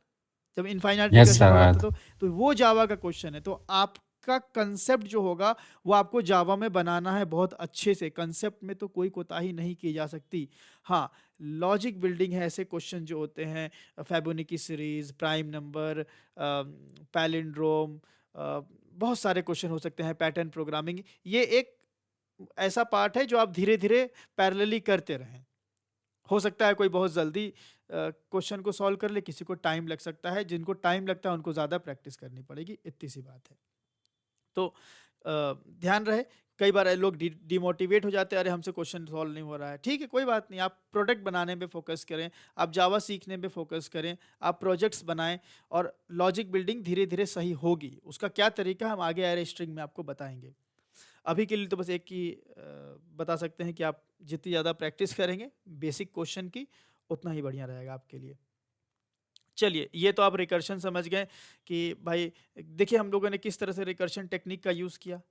जब इनफाइनाइट यस रिकर्शन पढ़ा था, सर। तो वो जावा का क्वेश्चन है। तो आपका कंसेप्ट जो होगा वो आपको जावा में बनाना है बहुत अच्छे से। कंसेप्ट में तो कोई कोताही नहीं की जा सकती। हाँ, लॉजिक बिल्डिंग है, ऐसे क्वेश्चन जो होते हैं, फैबोनिकी सीरीज, प्राइम नंबर, पैलिंड्रोम, बहुत सारे क्वेश्चन हो सकते हैं, पैटर्न प्रोग्रामिंग, ये एक ऐसा पार्ट है जो आप धीरे धीरे पैरेलली करते रहें। हो सकता है कोई बहुत जल्दी क्वेश्चन को सॉल्व कर ले, किसी को टाइम लग सकता है, जिनको टाइम लगता है उनको ज़्यादा प्रैक्टिस करनी पड़ेगी, इतनी सी बात है। तो ध्यान रहे, कई बार लोग डिमोटिवेट हो जाते हैं, अरे हमसे क्वेश्चन सॉल्व नहीं हो रहा है। ठीक है, कोई बात नहीं, आप प्रोडक्ट बनाने पे फोकस करें, आप जावा सीखने पे फोकस करें, आप प्रोजेक्ट्स बनाएं और लॉजिक बिल्डिंग धीरे धीरे सही होगी। उसका क्या तरीका हम आगे एरे स्ट्रिंग में आपको बताएंगे। अभी के लिए तो बस एक ही बता सकते हैं कि आप जितनी ज़्यादा प्रैक्टिस करेंगे बेसिक क्वेश्चन की, उतना ही बढ़िया रहेगा आपके लिए। चलिए, ये तो आप रिकर्शन समझ गए कि भाई देखिए हम लोगों ने किस तरह से रिकर्शन टेक्निक का यूज़ किया।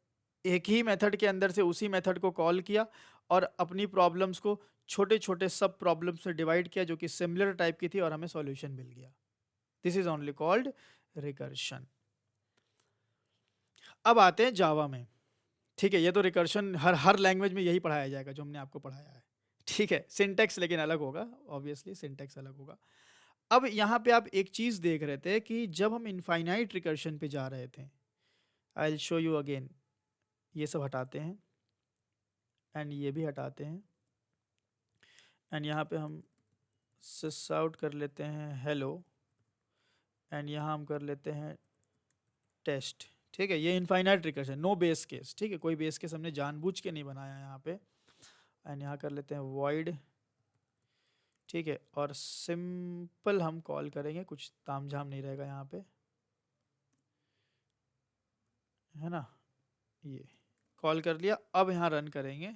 एक ही मेथड के अंदर से उसी मेथड को कॉल किया और अपनी प्रॉब्लम्स को छोटे छोटे सब प्रॉब्लम्स से डिवाइड किया जो कि सिमिलर टाइप की थी और हमें सॉल्यूशन मिल गया। This is only called recursion. अब आते हैं जावा में। ठीक है, ये तो रिकर्शन हर हर लैंग्वेज में यही पढ़ाया जाएगा जो हमने आपको पढ़ाया है। ठीक है, सिंटेक्स लेकिन अलग होगा, ऑब्वियसली सिंटेक्स अलग होगा। अब यहाँ पे आप एक चीज़ देख रहे थे कि जब हम इनफाइनाइट रिकर्शन पे जा रहे थे, I will show you again. ये सब हटाते हैं एंड ये भी हटाते हैं एंड यहाँ पे हम सिस आउट कर लेते हैं हेलो एंड यहाँ हम कर लेते हैं टेस्ट। ठीक है, ये infinite recursion, no base case. ठीक है, कोई बेस केस हमने जानबूझ के नहीं बनाया यहाँ पे। एंड यहाँ कर लेते हैं वॉइड। ठीक है, और सिंपल हम कॉल करेंगे, कुछ तामझाम नहीं रहेगा यहाँ पे, है ना। ये कॉल कर लिया, अब यहाँ रन करेंगे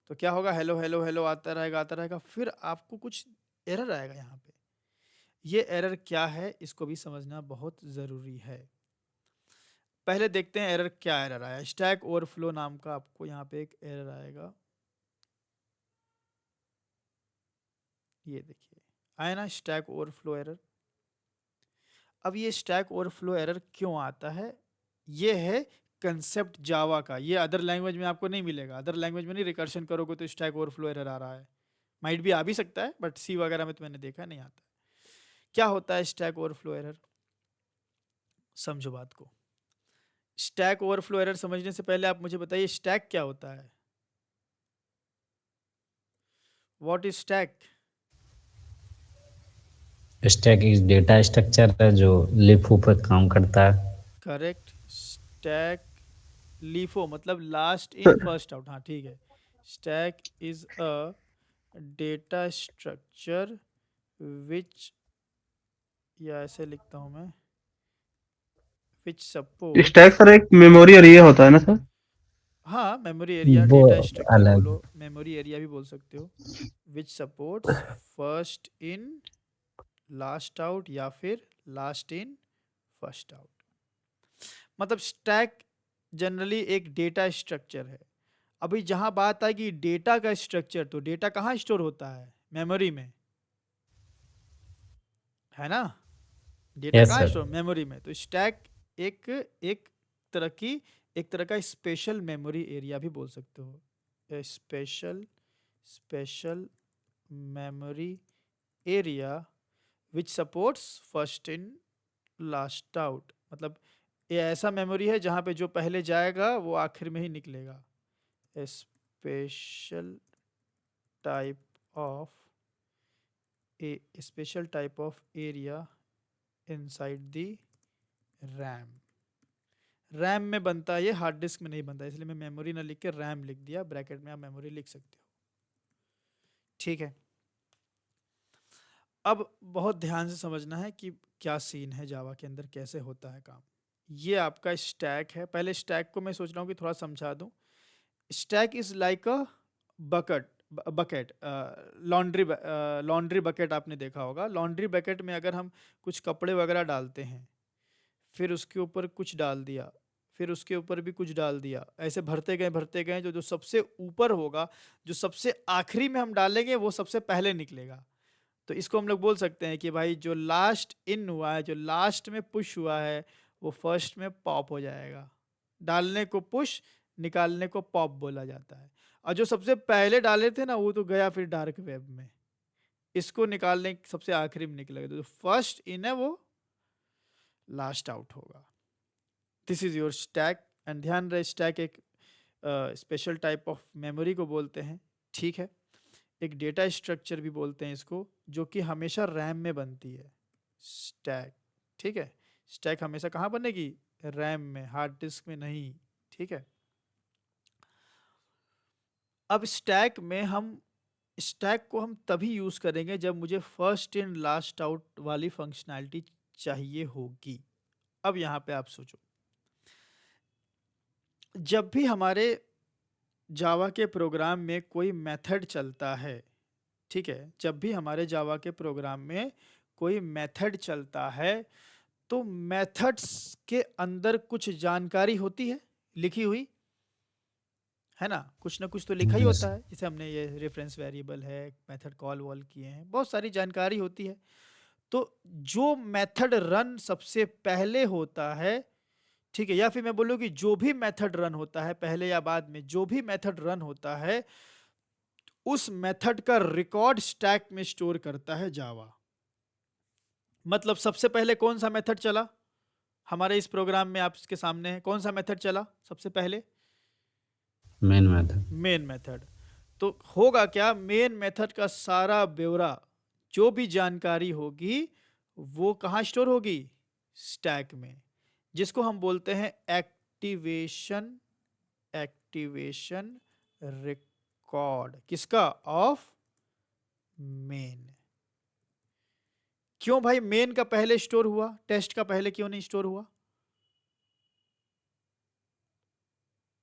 तो क्या होगा, हेलो हेलो हेलो आता रहेगा, फिर आपको कुछ एरर आएगा यहाँ पे। ये एरर क्या है इसको भी समझना बहुत ज़रूरी है। पहले देखते हैं एरर क्या एरर आया। स्टैक ओवरफ्लो नाम का आपको यहाँ पे एक एरर आएगा, ये देखिए आया ना, स्टैक ओवरफ्लो एरर। अब ये स्टैक ओवरफ्लो एरर क्यों आता है, ये है कंसेप्ट जावा का। ये अदर लैंग्वेज में आपको नहीं मिलेगा। अदर लैंग्वेज में नहीं रिकर्शन करोगे तो स्टैक ओवरफ्लो एरर आ रहा है, माइट भी आ भी सकता है बट सी वगैरह में तो मैंने देखा नहीं आता। क्या होता है स्टैक ओवरफ्लो एरर, समझो बात को। स्टैक ओवरफ्लो एरर समझने से पहले आप मुझे बताइए स्टैक क्या होता है। What is stack? स्टैक एक डेटा स्ट्रक्चर है जो लिफो पर काम करता है। करेक्ट, स्टैक लीफो मतलब लास्ट इन फर्स्ट आउट। हाँ ठीक है, stack is a data structure which, या ऐसे लिखता हूँ मैं, विच सपोर्ट। स्टैक सर एक मेमोरी एरिया होता है ना सर? हाँ, मेमोरी एरिया, वो डेटा स्ट्रक्चर अलग। बोलो, मेमोरी एरिया भी बोल सकते हो। Which supports first in last out या फिर लास्ट इन फर्स्ट आउट। मतलब स्टैक जनरली एक डेटा स्ट्रक्चर है। अभी जहां बात आएगी डेटा का स्ट्रक्चर, तो डेटा कहाँ स्टोर होता है, मेमोरी में, है ना। डेटा यस कहाँ सर। स्टोर, मेमोरी में। तो स्टैक एक एक तरह की, एक तरह का स्पेशल मेमोरी एरिया भी बोल सकते हो। Special memory area which supports first in last out. मतलब ये ऐसा मेमोरी है जहाँ पे जो पहले जाएगा वो आखिर में ही निकलेगा। Special type of special type of area inside the RAM. RAM में बनता है ये, हार्ड डिस्क में नहीं बनता, इसलिए मैं मेमोरी ना लिख के रैम लिख दिया, ब्रैकेट में आप मेमोरी लिख सकते हो। ठीक है, अब बहुत ध्यान से समझना है कि क्या सीन है जावा के अंदर, कैसे होता है काम। ये आपका स्टैक है। पहले स्टैक को मैं सोच रहा हूँ कि थोड़ा समझा दूँ। Stack is like a bucket, laundry bucket आपने देखा होगा। लॉन्ड्री बकेट में अगर हम कुछ कपड़े वगैरह डालते हैं, फिर उसके ऊपर कुछ डाल दिया, फिर उसके ऊपर भी कुछ डाल दिया, ऐसे भरते गए जो जो सबसे ऊपर होगा, जो सबसे आखिरी में हम डालेंगे वो सबसे पहले निकलेगा। तो इसको हम लोग बोल सकते हैं कि भाई जो लास्ट इन हुआ है, जो लास्ट में पुश हुआ है, वो फर्स्ट में पॉप हो जाएगा। डालने को पुश, निकालने को पॉप बोला जाता है। और जो सबसे पहले डाले थे ना वो तो गया फिर डार्क वेब में, इसको निकालने सबसे आखिरी में निकलेगा। तो जो फर्स्ट इन है वो लास्ट आउट होगा। This is your stack. And ध्यान रहे स्टैक एक स्पेशल टाइप ऑफ मेमोरी को बोलते हैं। ठीक है, एक डेटा स्ट्रक्चर भी बोलते हैं इसको, जो कि हमेशा रैम में बनती है, स्टैक। ठीक है, स्टैक हमेशा कहाँ बनेगी, रैम में, हार्ड डिस्क में नहीं। ठीक है, अब स्टैक को हम तभी यूज करेंगे जब मुझे फर्स्ट इन लास्ट आउट वाली फंक्शनैलिटी चाहिए होगी। अब यहाँ पे आप सोचो, जब भी हमारे जावा के प्रोग्राम में कोई मेथड चलता है, ठीक है, जब भी हमारे जावा के प्रोग्राम में कोई मेथड चलता है, तो मेथड्स के अंदर कुछ जानकारी होती है लिखी हुई, है ना? कुछ ना कुछ तो लिखा ही Yes. होता है। जैसे हमने ये रेफरेंस वेरिएबल है, मेथड कॉल वॉल किए हैं, बहुत सारी जानकारी होती है। तो जो मेथड रन सबसे पहले होता है, ठीक है, या फिर मैं बोलूँ कि जो भी मेथड रन होता है पहले या बाद में, जो भी मेथड रन होता है, उस मेथड का रिकॉर्ड स्टैक में स्टोर करता है जावा। मतलब सबसे पहले कौन सा मेथड चला हमारे इस प्रोग्राम में, आपके सामने है, कौन सा मेथड चला सबसे पहले? Main method. Main method. तो होगा क्या, मेन मेथड का सारा ब्यौरा, जो भी जानकारी होगी, वो कहाँ स्टोर होगी? स्टैक में, जिसको हम बोलते हैं एक्टिवेशन रिकॉर्ड। किसका? Of main. क्यों भाई मेन का पहले स्टोर हुआ, टेस्ट का पहले क्यों नहीं स्टोर हुआ?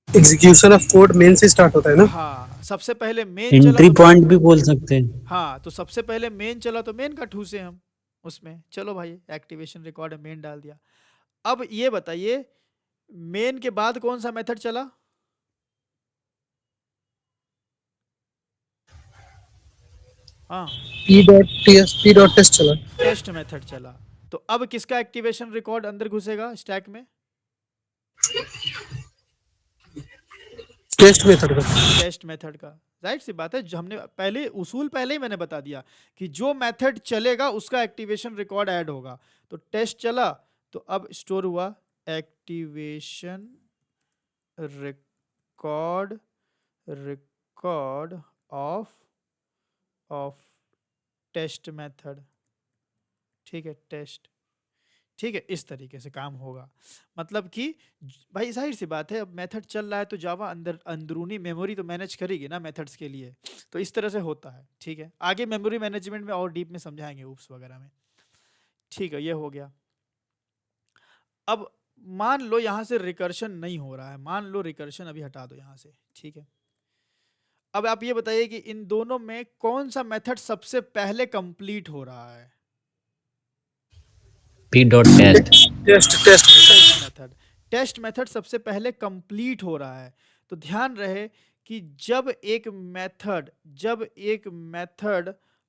एग्जीक्यूशन ऑफ कोड मेन से स्टार्ट होता है ना। हाँ, सबसे पहले मेन चला एंट्री तो पॉइंट भी बोल सकते हैं। हाँ, तो सबसे पहले मेन चला तो मेन का ठूसे हम उसमें। चलो भाई, एक्टिवेशन रिकॉर्ड मेन डाल दिया। अब ये बताइए, मेन के बाद कौन सा मेथड चला? हाँ, p.टेस्ट चला। टेस्ट मेथड चला। तो अब किसका एक्टिवेशन रिकॉर्ड अंदर घुसेगा स्टैक में? टेस्ट मेथड का। टेस्ट मेथड का। राइट सी बात है, जो हमने पहले उसूल पहले ही मैंने बता दिया कि जो मेथड चलेगा उसका एक्टिवेशन रिकॉर्ड ऐड होगा। तो टेस्ट चला, तो अब स्टोर हुआ activation record of test method. ठीक है, टेस्ट। ठीक है, इस तरीके से काम होगा। मतलब कि भाई जाहिर सी बात है, अब मेथड चल रहा है तो जावा अंदरूनी मेमोरी तो मैनेज करेगी ना मेथड्स के लिए। तो इस तरह से होता है। ठीक है, आगे मेमोरी मैनेजमेंट में और डीप में समझाएंगे, ऊप्स वगैरह में। ठीक है, ये हो गया। अब मान लो यहाँ से रिकर्शन नहीं हो रहा है, मान लो रिकर्शन अभी हटा दो यहाँ से। ठीक है, अब आप ये बताइए कि इन दोनों में कौन सा मेथड सबसे पहले कंप्लीट हो रहा है? Test method. टेस्ट मेथड सबसे पहले कंप्लीट हो रहा है। तो ध्यान रहे कि जब एक मेथड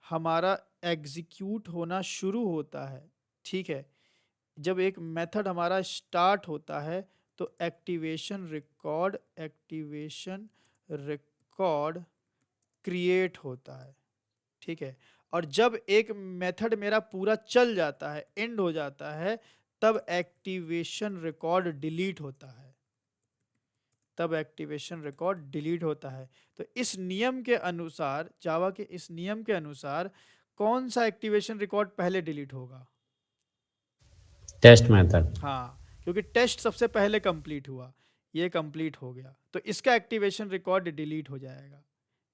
हमारा एग्जीक्यूट होना शुरू होता है, ठीक है, जब एक मेथड हमारा स्टार्ट होता है, तो एक्टिवेशन रिकॉर्ड क्रिएट होता है। ठीक है, और जब एक मेथड मेरा पूरा चल जाता है, एंड हो जाता है, तब एक्टिवेशन रिकॉर्ड डिलीट होता है। तो इस नियम के अनुसार, जावा के इस नियम के अनुसार, कौन सा एक्टिवेशन रिकॉर्ड पहले डिलीट होगा? Test method. हाँ, क्योंकि टेस्ट सबसे पहले कंप्लीट हुआ, ये कंप्लीट हो गया, तो इसका एक्टिवेशन रिकॉर्ड डिलीट हो जाएगा।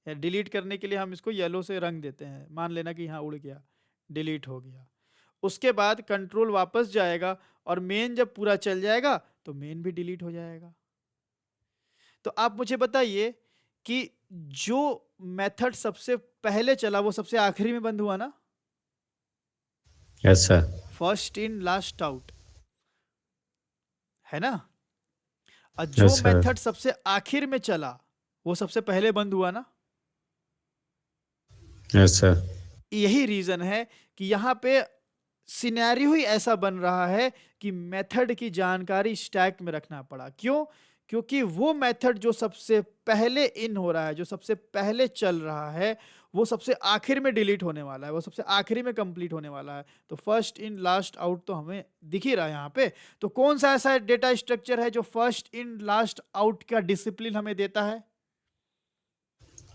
या डिलीट करने के लिए हम इसको येलो से रंग देते हैं, मान लेना कि यहाँ उड़ गया, डिलीट हो गया। उसके बाद कंट्रोल वापस जाएगा, और मेन जब पूरा चल जाएगा तो मेन भी डिलीट हो जाएगा। तो आप मुझे बताइए कि जो मेथड सबसे पहले चला वो सबसे आखिरी में बंद हुआ ना? Yes sir. First in last out, है ना? और जो Yes, sir. मेथड सबसे आखिर में चला वो सबसे पहले बंद हुआ ना? Yes sir. यही रीजन है कि यहाँ पे सिनेरियो ही ऐसा बन रहा है कि मेथड की जानकारी स्टैक में रखना पड़ा। क्यों? क्योंकि वो मेथड जो सबसे पहले इन हो रहा है, जो सबसे पहले चल रहा है, वो सबसे आखिर में डिलीट होने वाला है, वो सबसे आखिरी में कंप्लीट होने वाला है। तो फर्स्ट इन लास्ट आउट तो हमें दिख ही रहा है यहाँ पे। तो कौन सा ऐसा डेटा स्ट्रक्चर है जो फर्स्ट इन लास्ट आउट का डिसिप्लिन हमें देता है?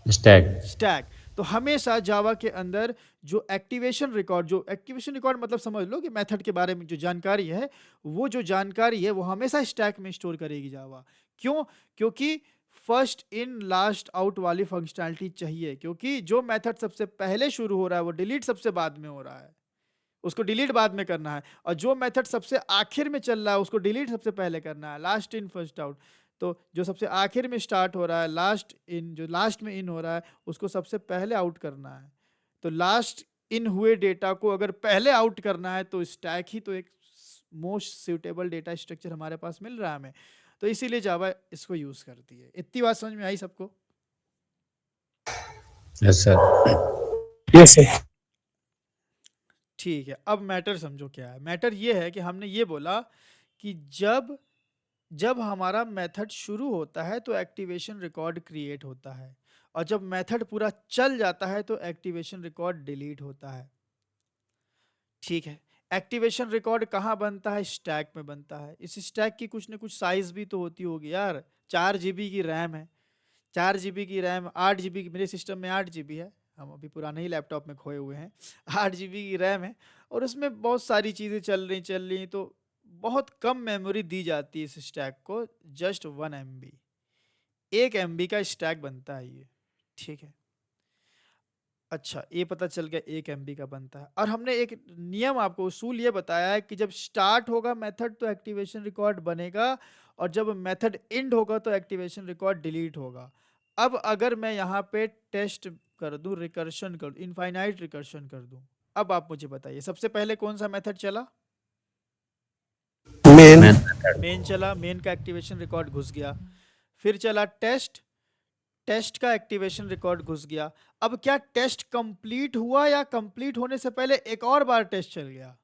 स्टैक। तो हमेशा जावा के अंदर जो एक्टिवेशन रिकॉर्ड मतलब समझ लो कि मेथड के बारे में जो जानकारी है, वो जो जानकारी है वो हमेशा स्टैक में स्टोर करेगी जावा। क्यों? क्योंकि फर्स्ट इन लास्ट आउट वाली फंक्शनैलिटी चाहिए, क्योंकि जो मेथड सबसे पहले शुरू हो रहा है वो डिलीट सबसे बाद में हो रहा है, उसको डिलीट बाद में करना है, और जो मेथड सबसे आखिर में चल रहा है उसको डिलीट सबसे पहले करना है, लास्ट इन फर्स्ट आउट। तो जो सबसे आखिर में स्टार्ट हो रहा है, लास्ट इन जो लास्ट में इन हो रहा है, उसको सबसे पहले आउट करना है। तो लास्ट इन हुए डेटा को अगर पहले आउट करना है तो स्टैक ही तो एक मोस्ट सूटेबल डेटा स्ट्रक्चर हमारे पास मिल रहा है हमें, तो इसीलिए जावा इसको यूज करती है। इतनी बात समझ में आई सबको? Yes sir. Yes sir. ठीक है, अब मैटर समझो क्या है। मैटर ये है कि हमने ये बोला कि जब जब हमारा मेथड शुरू होता है तो एक्टिवेशन रिकॉर्ड क्रिएट होता है, और जब मेथड पूरा चल जाता है तो एक्टिवेशन रिकॉर्ड डिलीट होता है। ठीक है, एक्टिवेशन रिकॉर्ड कहाँ बनता है? स्टैक में बनता है। इस स्टैक की कुछ न कुछ साइज भी तो होती होगी यार। 4 GB की रैम है, 4 GB की रैम, 8 GB की, मेरे सिस्टम में 8 GB है, हम अभी पुराने ही लैपटॉप में खोए हुए हैं। 8 GB की रैम है और उसमें बहुत सारी चीज़ें चल रही, तो बहुत कम मेमोरी दी जाती है इस स्टैक को, जस्ट 1 MB, 1 MB का स्टैक बनता है ये। ठीक है, अच्छा ये पता चल गया 1 MB का बनता है। और हमने एक नियम आपको उसूल ये बताया है कि जब स्टार्ट होगा मेथड तो एक्टिवेशन रिकॉर्ड बनेगा, और जब मेथड एंड होगा तो एक्टिवेशन रिकॉर्ड डिलीट होगा। अब अगर मैं यहाँ पे टेस्ट कर दूं, रिकर्शन कर दूं, इनफाइनाइट रिकर्शन कर दूं, अब आप मुझे बताइए सबसे पहले कौन सा मेथड चला? मेन। मेन चला, मेन का एक्टिवेशन रिकॉर्ड घुस गया। फिर चला टेस्ट, टेस्ट का एक्टिवेशन रिकॉर्ड घुस गया। अब क्या टेस्ट कंप्लीट हुआ या कंप्लीट होने से पहले एक और बार टेस्ट चल गया?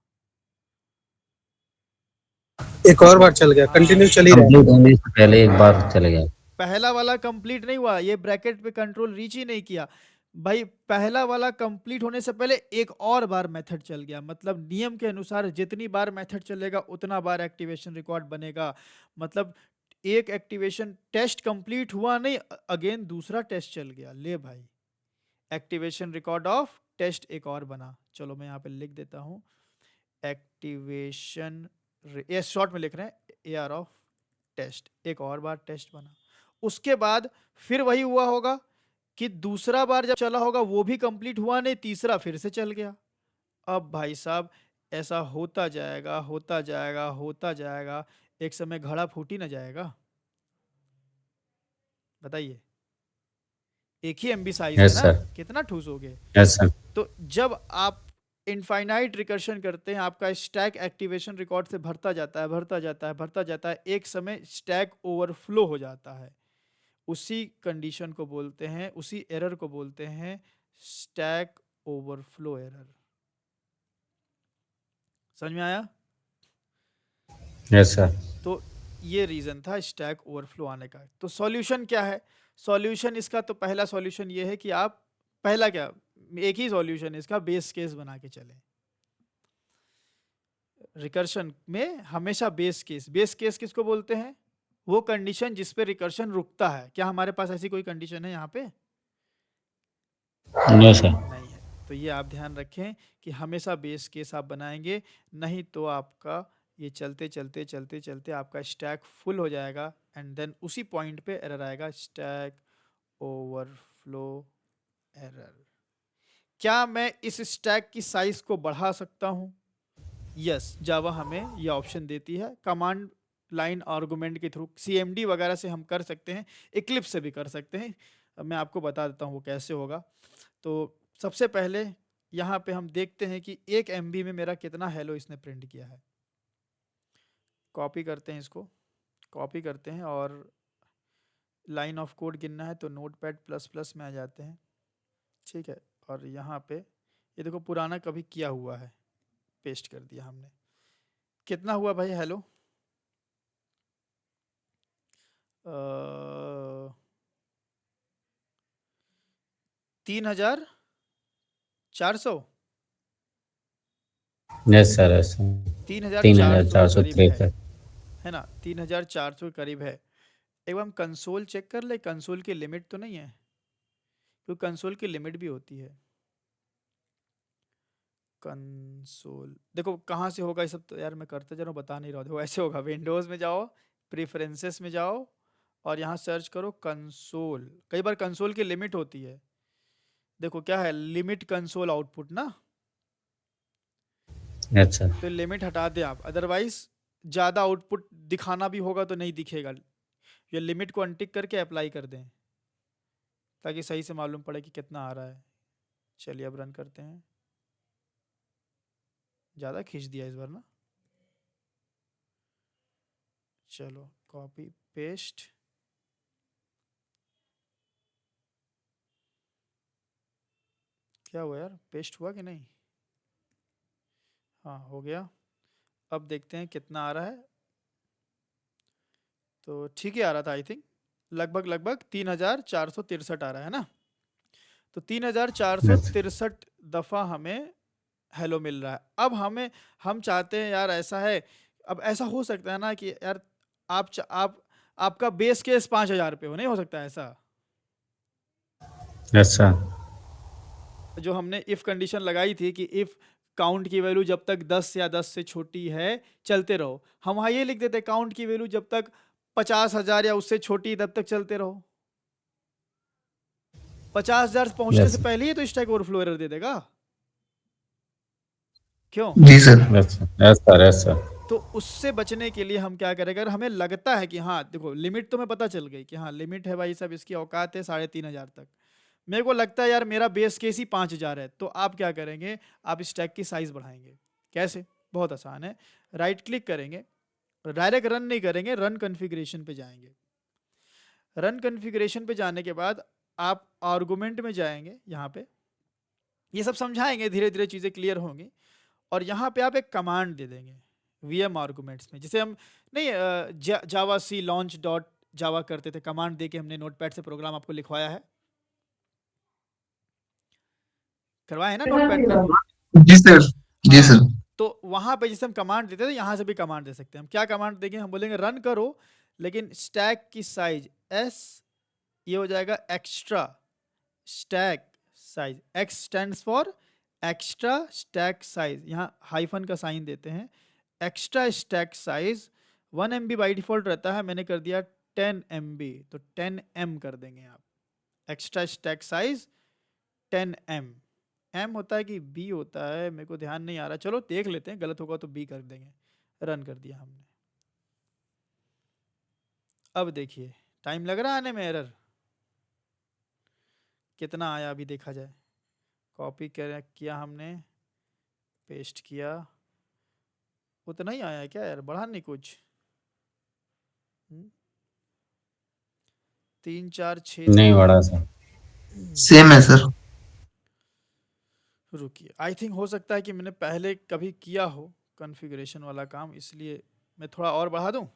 एक और बार चल गया, कंटिन्यू चल ही रहा है। कंप्लीट होने से पहले एक बार चले गया। पहला वाला कंप्लीट नहीं हुआ, ये ब्रैकेट पे कंट्रोल रीच ही नहीं किया भाई। पहला वाला कंप्लीट होने से पहले एक और बार मेथड चल गया, मतलब नियम के अनुसार जितनी बार मेथड चलेगा उतना बार एक्टिवेशन रिकॉर्ड बनेगा। मतलब एक एक्टिवेशन टेस्ट कंप्लीट हुआ नहीं, अगेन दूसरा टेस्ट चल गया। ले भाई, एक्टिवेशन रिकॉर्ड ऑफ टेस्ट एक और बना। चलो मैं यहाँ पे लिख देता हूँ, एक्टिवेशन, ये शॉर्ट में लिख रहे हैं, AR ऑफ टेस्ट, एक और बार टेस्ट बना। उसके बाद फिर वही हुआ होगा कि दूसरा बार जब चला होगा वो भी कंप्लीट हुआ नहीं, तीसरा फिर से चल गया। अब भाई साहब ऐसा होता जाएगा होता जाएगा होता जाएगा, एक समय घड़ा फूट ही ना जाएगा? बताइए, एक ही MB साइज है यस ना, सर। कितना ठूस हो गए। Yes sir. तो जब आप इनफाइनाइट रिकर्शन करते हैं, आपका स्टैक एक्टिवेशन रिकॉर्ड से भरता जाता है, भरता जाता है, भरता जाता है, एक समय स्टैक ओवरफ्लो हो जाता है। उसी कंडीशन को बोलते हैं, उसी एरर को बोलते हैं स्टैक ओवरफ्लो एरर। समझ में आया? Yes sir. तो ये रीजन था स्टैक ओवरफ्लो आने का। तो सॉल्यूशन क्या है? सॉल्यूशन इसका तो पहला सॉल्यूशन ये है कि आप पहला क्या, एक ही सॉल्यूशन है इसका, बेस केस बना के चलें। रिकर्शन में हमेशा बेस केस, बेस केस किसको बोलते हैं? वो कंडीशन जिस पे रिकर्शन रुकता है। क्या हमारे पास ऐसी कोई कंडीशन है यहाँ पे? No sir. नहीं है। तो ये आप ध्यान रखें कि हमेशा बेस केस आप बनाएंगे, नहीं तो आपका ये चलते चलते चलते चलते आपका स्टैक फुल हो जाएगा, एंड देन उसी पॉइंट पे एरर आएगा, स्टैक ओवरफ्लो एरर। क्या मैं इस स्टैक की साइज को बढ़ा सकता हूँ? यस, जावा हमें ये ऑप्शन देती है। कमांड लाइन आर्गुमेंट के थ्रू, CMD वगैरह से हम कर सकते हैं, इक्लिप्स से भी कर सकते हैं। अब मैं आपको बता देता हूँ वो कैसे होगा। तो सबसे पहले यहाँ पे हम देखते हैं कि 1 MB में मेरा कितना हेलो इसने प्रिंट किया है। कॉपी करते हैं इसको, कॉपी करते हैं, और लाइन ऑफ कोड गिनना है तो नोटपैड प्लस प्लस में आ जाते हैं। ठीक है, और यहाँ पे ये देखो पुराना कभी किया हुआ है, पेस्ट कर दिया हमने। कितना हुआ भाई hello? 3400, yes sir. Yes sir. 3400 के करीब है 3463। है ना? 3400 के करीब है। एक बार हम कंसोल चेक कर ले, कंसोल की लिमिट तो नहीं है, क्योंकि कंसोल की लिमिट भी होती है। कंसोल देखो कहाँ से होगा ये सब, तो यार मैं करते जा रहा हूँ, बता नहीं रहा हूँ। देखो ऐसे होगा, विंडोज़ में जाओ, प्रेफरेंसेस में जाओ, और यहाँ सर्च करो कंसोल। कई बार कंसोल की लिमिट होती है, देखो क्या है, लिमिट कंसोल आउटपुट ना, अच्छा तो लिमिट हटा दें आप, अदरवाइज ज़्यादा आउटपुट दिखाना भी होगा तो नहीं दिखेगा। ये लिमिट को अनटिक करके अप्लाई कर दें ताकि सही से मालूम पड़े कि कितना आ रहा है। चलिए अब रन करते हैं। ज़्यादा खींच दिया इस बार ना, चलो कॉपी पेस्ट, क्या हुआ यार, पेस्ट हुआ कि नहीं? हाँ हो गया। अब देखते हैं कितना आ रहा है, तो ठीक ही आ रहा था आई थिंक, लगभग 3463 आ रहा है ना। तो 3463 दफ़ा हमें हेलो मिल रहा है। अब हम चाहते हैं यार, ऐसा है, अब ऐसा हो सकता है ना कि यार आप आपका बेस केस 5000 पे हो, नहीं हो सकता ऐसा? अच्छा जो हमने इफ़ कंडीशन लगाई थी कि इफ़ काउंट की वैल्यू जब तक 10 या 10 से छोटी है चलते रहो, हम वहाँ ये लिख देते काउंट की वैल्यू जब तक 50,000 या उससे छोटी तब तक चलते रहो। 50,000 पहुंचने से यस पहले ही तो स्टैक ओवरफ्लो एरर दे देगा, क्यों? जी sir. Yes yes sir yes sir तो उससे बचने के लिए हम क्या करें, अगर हमें लगता है कि हाँ देखो लिमिट तो हमें पता चल गई कि हाँ लिमिट है भाई साहब, इसकी औकात है 3,500 तक, मेरे को लगता है यार मेरा बेस केस ही 5,000 है, तो आप क्या करेंगे, आप स्टैक की साइज बढ़ाएंगे। कैसे? बहुत आसान है, राइट क्लिक करेंगे, डायरेक्ट रन नहीं करेंगे, रन कॉन्फ़िगरेशन पे जाएंगे। रन कॉन्फ़िगरेशन पे जाने के बाद आप आर्गुमेंट में जाएंगे, यहाँ पे ये सब समझाएंगे, धीरे धीरे चीज़ें क्लियर होंगी। और यहाँ पे आप एक कमांड दे देंगे वीएम आर्गुमेंट्स में, जिसे हम नहीं जावा सी लॉन्च डॉट जावा करते थे, कमांड दे के हमने नोटपैड से प्रोग्राम आपको लिखवाया है, करवाया है ना नोटपैड पे? जी सर। जी हाँ, सर। तो वहाँ पे जिसे हम कमांड देते थे, यहाँ से भी कमांड दे सकते हैं। हम क्या कमांड देंगे, हम बोलेंगे रन करो, लेकिन स्टैक की साइज एस, ये हो जाएगा extra stack size, x stands for extra stack size, यहाँ हाइफन का साइन देते हैं। Extra stack size 1 MB by default रहता है, मैंने कर दिया 10 MB, तो 10 M कर देंगे आप। Extra stack size 10 M, M होता है कि B होता है, मेरे को ध्यान नहीं आ रहा, चलो देख लेते हैं, गलत होगा तो B कर देंगे। रन कर दिया हमने। अब देखिए टाइम लग रहा है आने में, एरर कितना आया अभी देखा जाए। कॉपी किया हमने, पेस्ट किया, उतना ही आया क्या यार, बढ़ा नहीं कुछ? 3 4 6 नहीं बढ़ा सर सेम है सर। रुकिए, आई थिंक हो सकता है कि मैंने पहले कभी किया हो कॉन्फ़िगरेशन वाला काम, इसलिए मैं थोड़ा और बढ़ा दूं।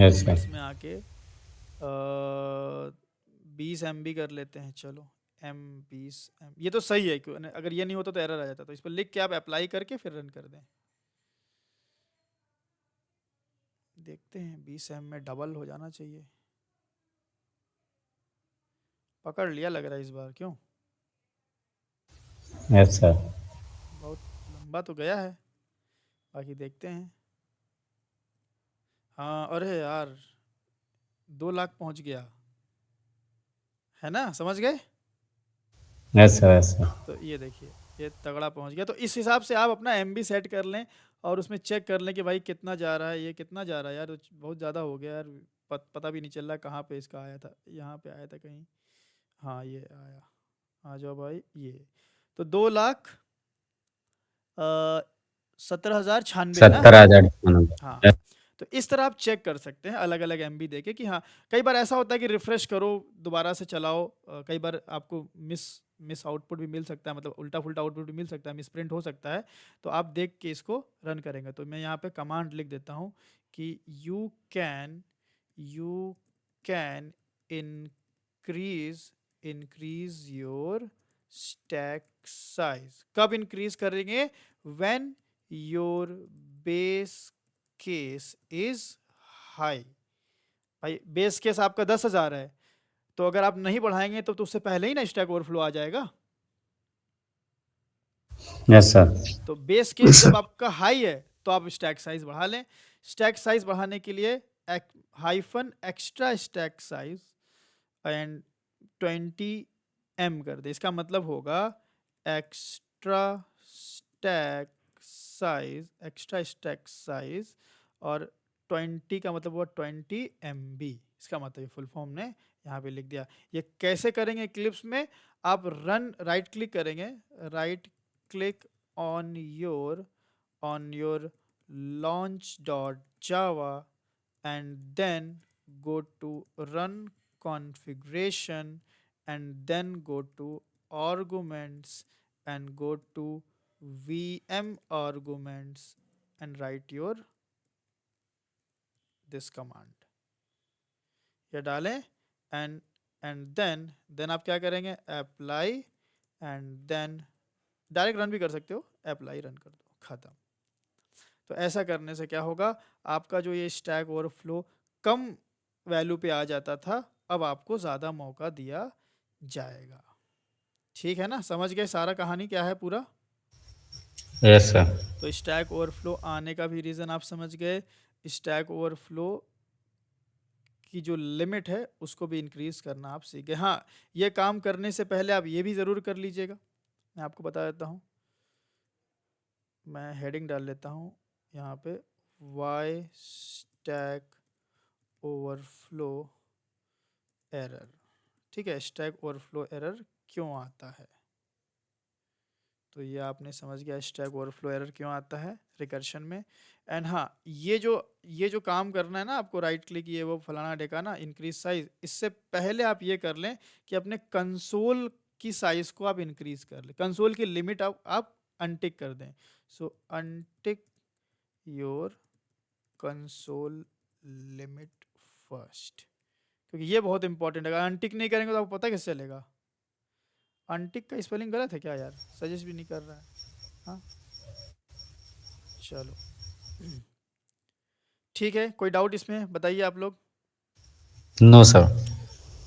यस सर इसमें आके 20 MB कर लेते हैं, चलो M 20 M, ये तो सही है, क्यों अगर ये नहीं होता तो एरर आ जाता, तो इस पर लिख के आप अप्लाई करके फिर रन कर दें। देखते हैं 20 M में डबल हो जाना चाहिए, पकड़ लिया लग रहा है इस बार, क्यों? यस सर बहुत लंबा तो गया है, बाकी देखते हैं। हाँ अरे यार 2 लाख पहुंच गया है ना, समझ गए? यस सर यस सर तो ये देखिए ये तगड़ा पहुंच गया। तो इस हिसाब से आप अपना MB सेट कर लें और उसमें चेक कर लें कि भाई कितना जा रहा है, ये कितना जा रहा है यार, बहुत ज़्यादा हो गया यार, पता भी नहीं चल रहा कहाँ पे इसका आया था, यहाँ पे आया था कहीं, हाँ ये आया, आ जाओ भाई, ये तो 2,17,096 ना। 70,000 हाँ, तो इस तरह आप चेक कर सकते हैं अलग अलग MB देके कि हाँ, कई बार ऐसा होता है कि रिफ्रेश करो दोबारा से चलाओ, कई बार आपको मिस आउटपुट भी मिल सकता है, मतलब उल्टा फुल्टा आउटपुट भी मिल सकता है, मिस प्रिंट हो सकता है, तो आप देख के इसको रन करेंगे। तो मैं यहाँ पे कमांड लिख देता हूँ कि you can increase your stack size. कब इंक्रीज करेंगे? When your base case is high. भाई बेस केस आपका 10,000 है, तो अगर आप नहीं बढ़ाएंगे तो उससे पहले ही ना स्टैक ओवरफ्लो आ जाएगा। यस सर तो बेस केस जब आपका हाई है तो आप स्टैक साइज बढ़ा लें। स्टैक साइज बढ़ाने के लिए hyphen extra stack size and 20 कर दे। इसका मतलब होगा एक्स्ट्रा स्टैक साइज और 20 का मतलब हुआ 20 MB। इसका मतलब ये फुल फॉर्म ने यहाँ पे लिख दिया। ये कैसे करेंगे क्लिप्स में, आप रन राइट क्लिक करेंगे, right click on your launch.java and then go to run configuration and then go to arguments and go to VM arguments and write your this command। ये डालें and then आप क्या करेंगे, apply and then direct run भी कर सकते हो, अप्लाई रन कर दो, खत्म। तो ऐसा करने से क्या होगा, आपका जो ये स्टैक ओवरफ्लो कम वैल्यू पे आ जाता था, अब आपको ज़्यादा मौका दिया जाएगा। ठीक है ना, समझ गए सारा कहानी क्या है पूरा? Yes sir. तो स्टैक ओवरफ्लो आने का भी रीज़न आप समझ गए। स्टैक ओवरफ्लो की जो लिमिट है उसको भी इंक्रीज़ करना आप सीख गए। हाँ, ये काम करने से पहले आप ये भी ज़रूर कर लीजिएगा, मैं आपको बता देता हूँ। मैं हेडिंग डाल लेता हूँ यहाँ पे, वाई स्टैक ओवरफ्लो एरर। ठीक है, स्टैक ओवरफ्लो एरर क्यों आता है, तो ये आपने समझ गया स्टैक ओवरफ्लो एरर क्यों आता है रिकर्शन में। एंड हाँ, ये जो काम करना है ना आपको, राइट क्लिक ये वो फलाना ढेकाना इंक्रीज साइज, इससे पहले आप ये कर लें कि अपने कंसोल की साइज को आप इंक्रीज कर लें, कंसोल की लिमिट आप अनटिक कर दें। So untick your console limit first, क्योंकि ये बहुत इंपॉर्टेंट है। अगर अनटिक नहीं करेंगे तो आपको पता कैसे चलेगा। अनटिक का स्पेलिंग गलत है क्या यार, सजेस्ट भी नहीं कर रहा है। हाँ चलो ठीक है, कोई डाउट इसमें बताइए आप लोग। No sir.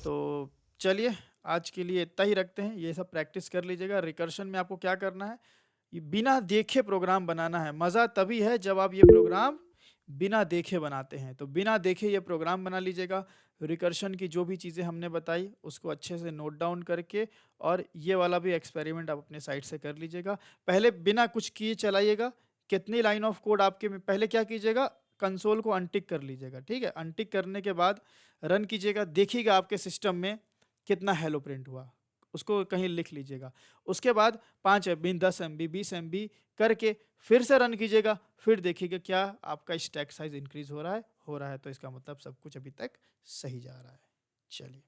तो चलिए आज के लिए इतना ही रखते हैं, ये सब प्रैक्टिस कर लीजिएगा। रिकर्शन में आपको क्या करना है, ये बिना देखे प्रोग्राम बनाना है। मज़ा तभी है जब आप ये प्रोग्राम बिना देखे बनाते हैं। तो बिना देखे ये प्रोग्राम बना लीजिएगा। रिकर्शन की जो भी चीज़ें हमने बताई उसको अच्छे से नोट डाउन करके, और ये वाला भी एक्सपेरिमेंट आप अपने साइड से कर लीजिएगा। पहले बिना कुछ किए चलाइएगा। कितनी लाइन ऑफ कोड आपके में, पहले क्या कीजिएगा, कंसोल को अनटिक कर लीजिएगा। ठीक है, अनटिक करने के बाद रन कीजिएगा, देखिएगा आपके सिस्टम में कितना हेलो प्रिंट हुआ, उसको कहीं लिख लीजिएगा। उसके बाद 5 MB 10 MB 20 MB करके फिर से रन कीजिएगा, फिर देखिएगा क्या आपका स्टैक साइज इंक्रीज हो रहा है। तो इसका मतलब सब कुछ अभी तक सही जा रहा है। चलिए।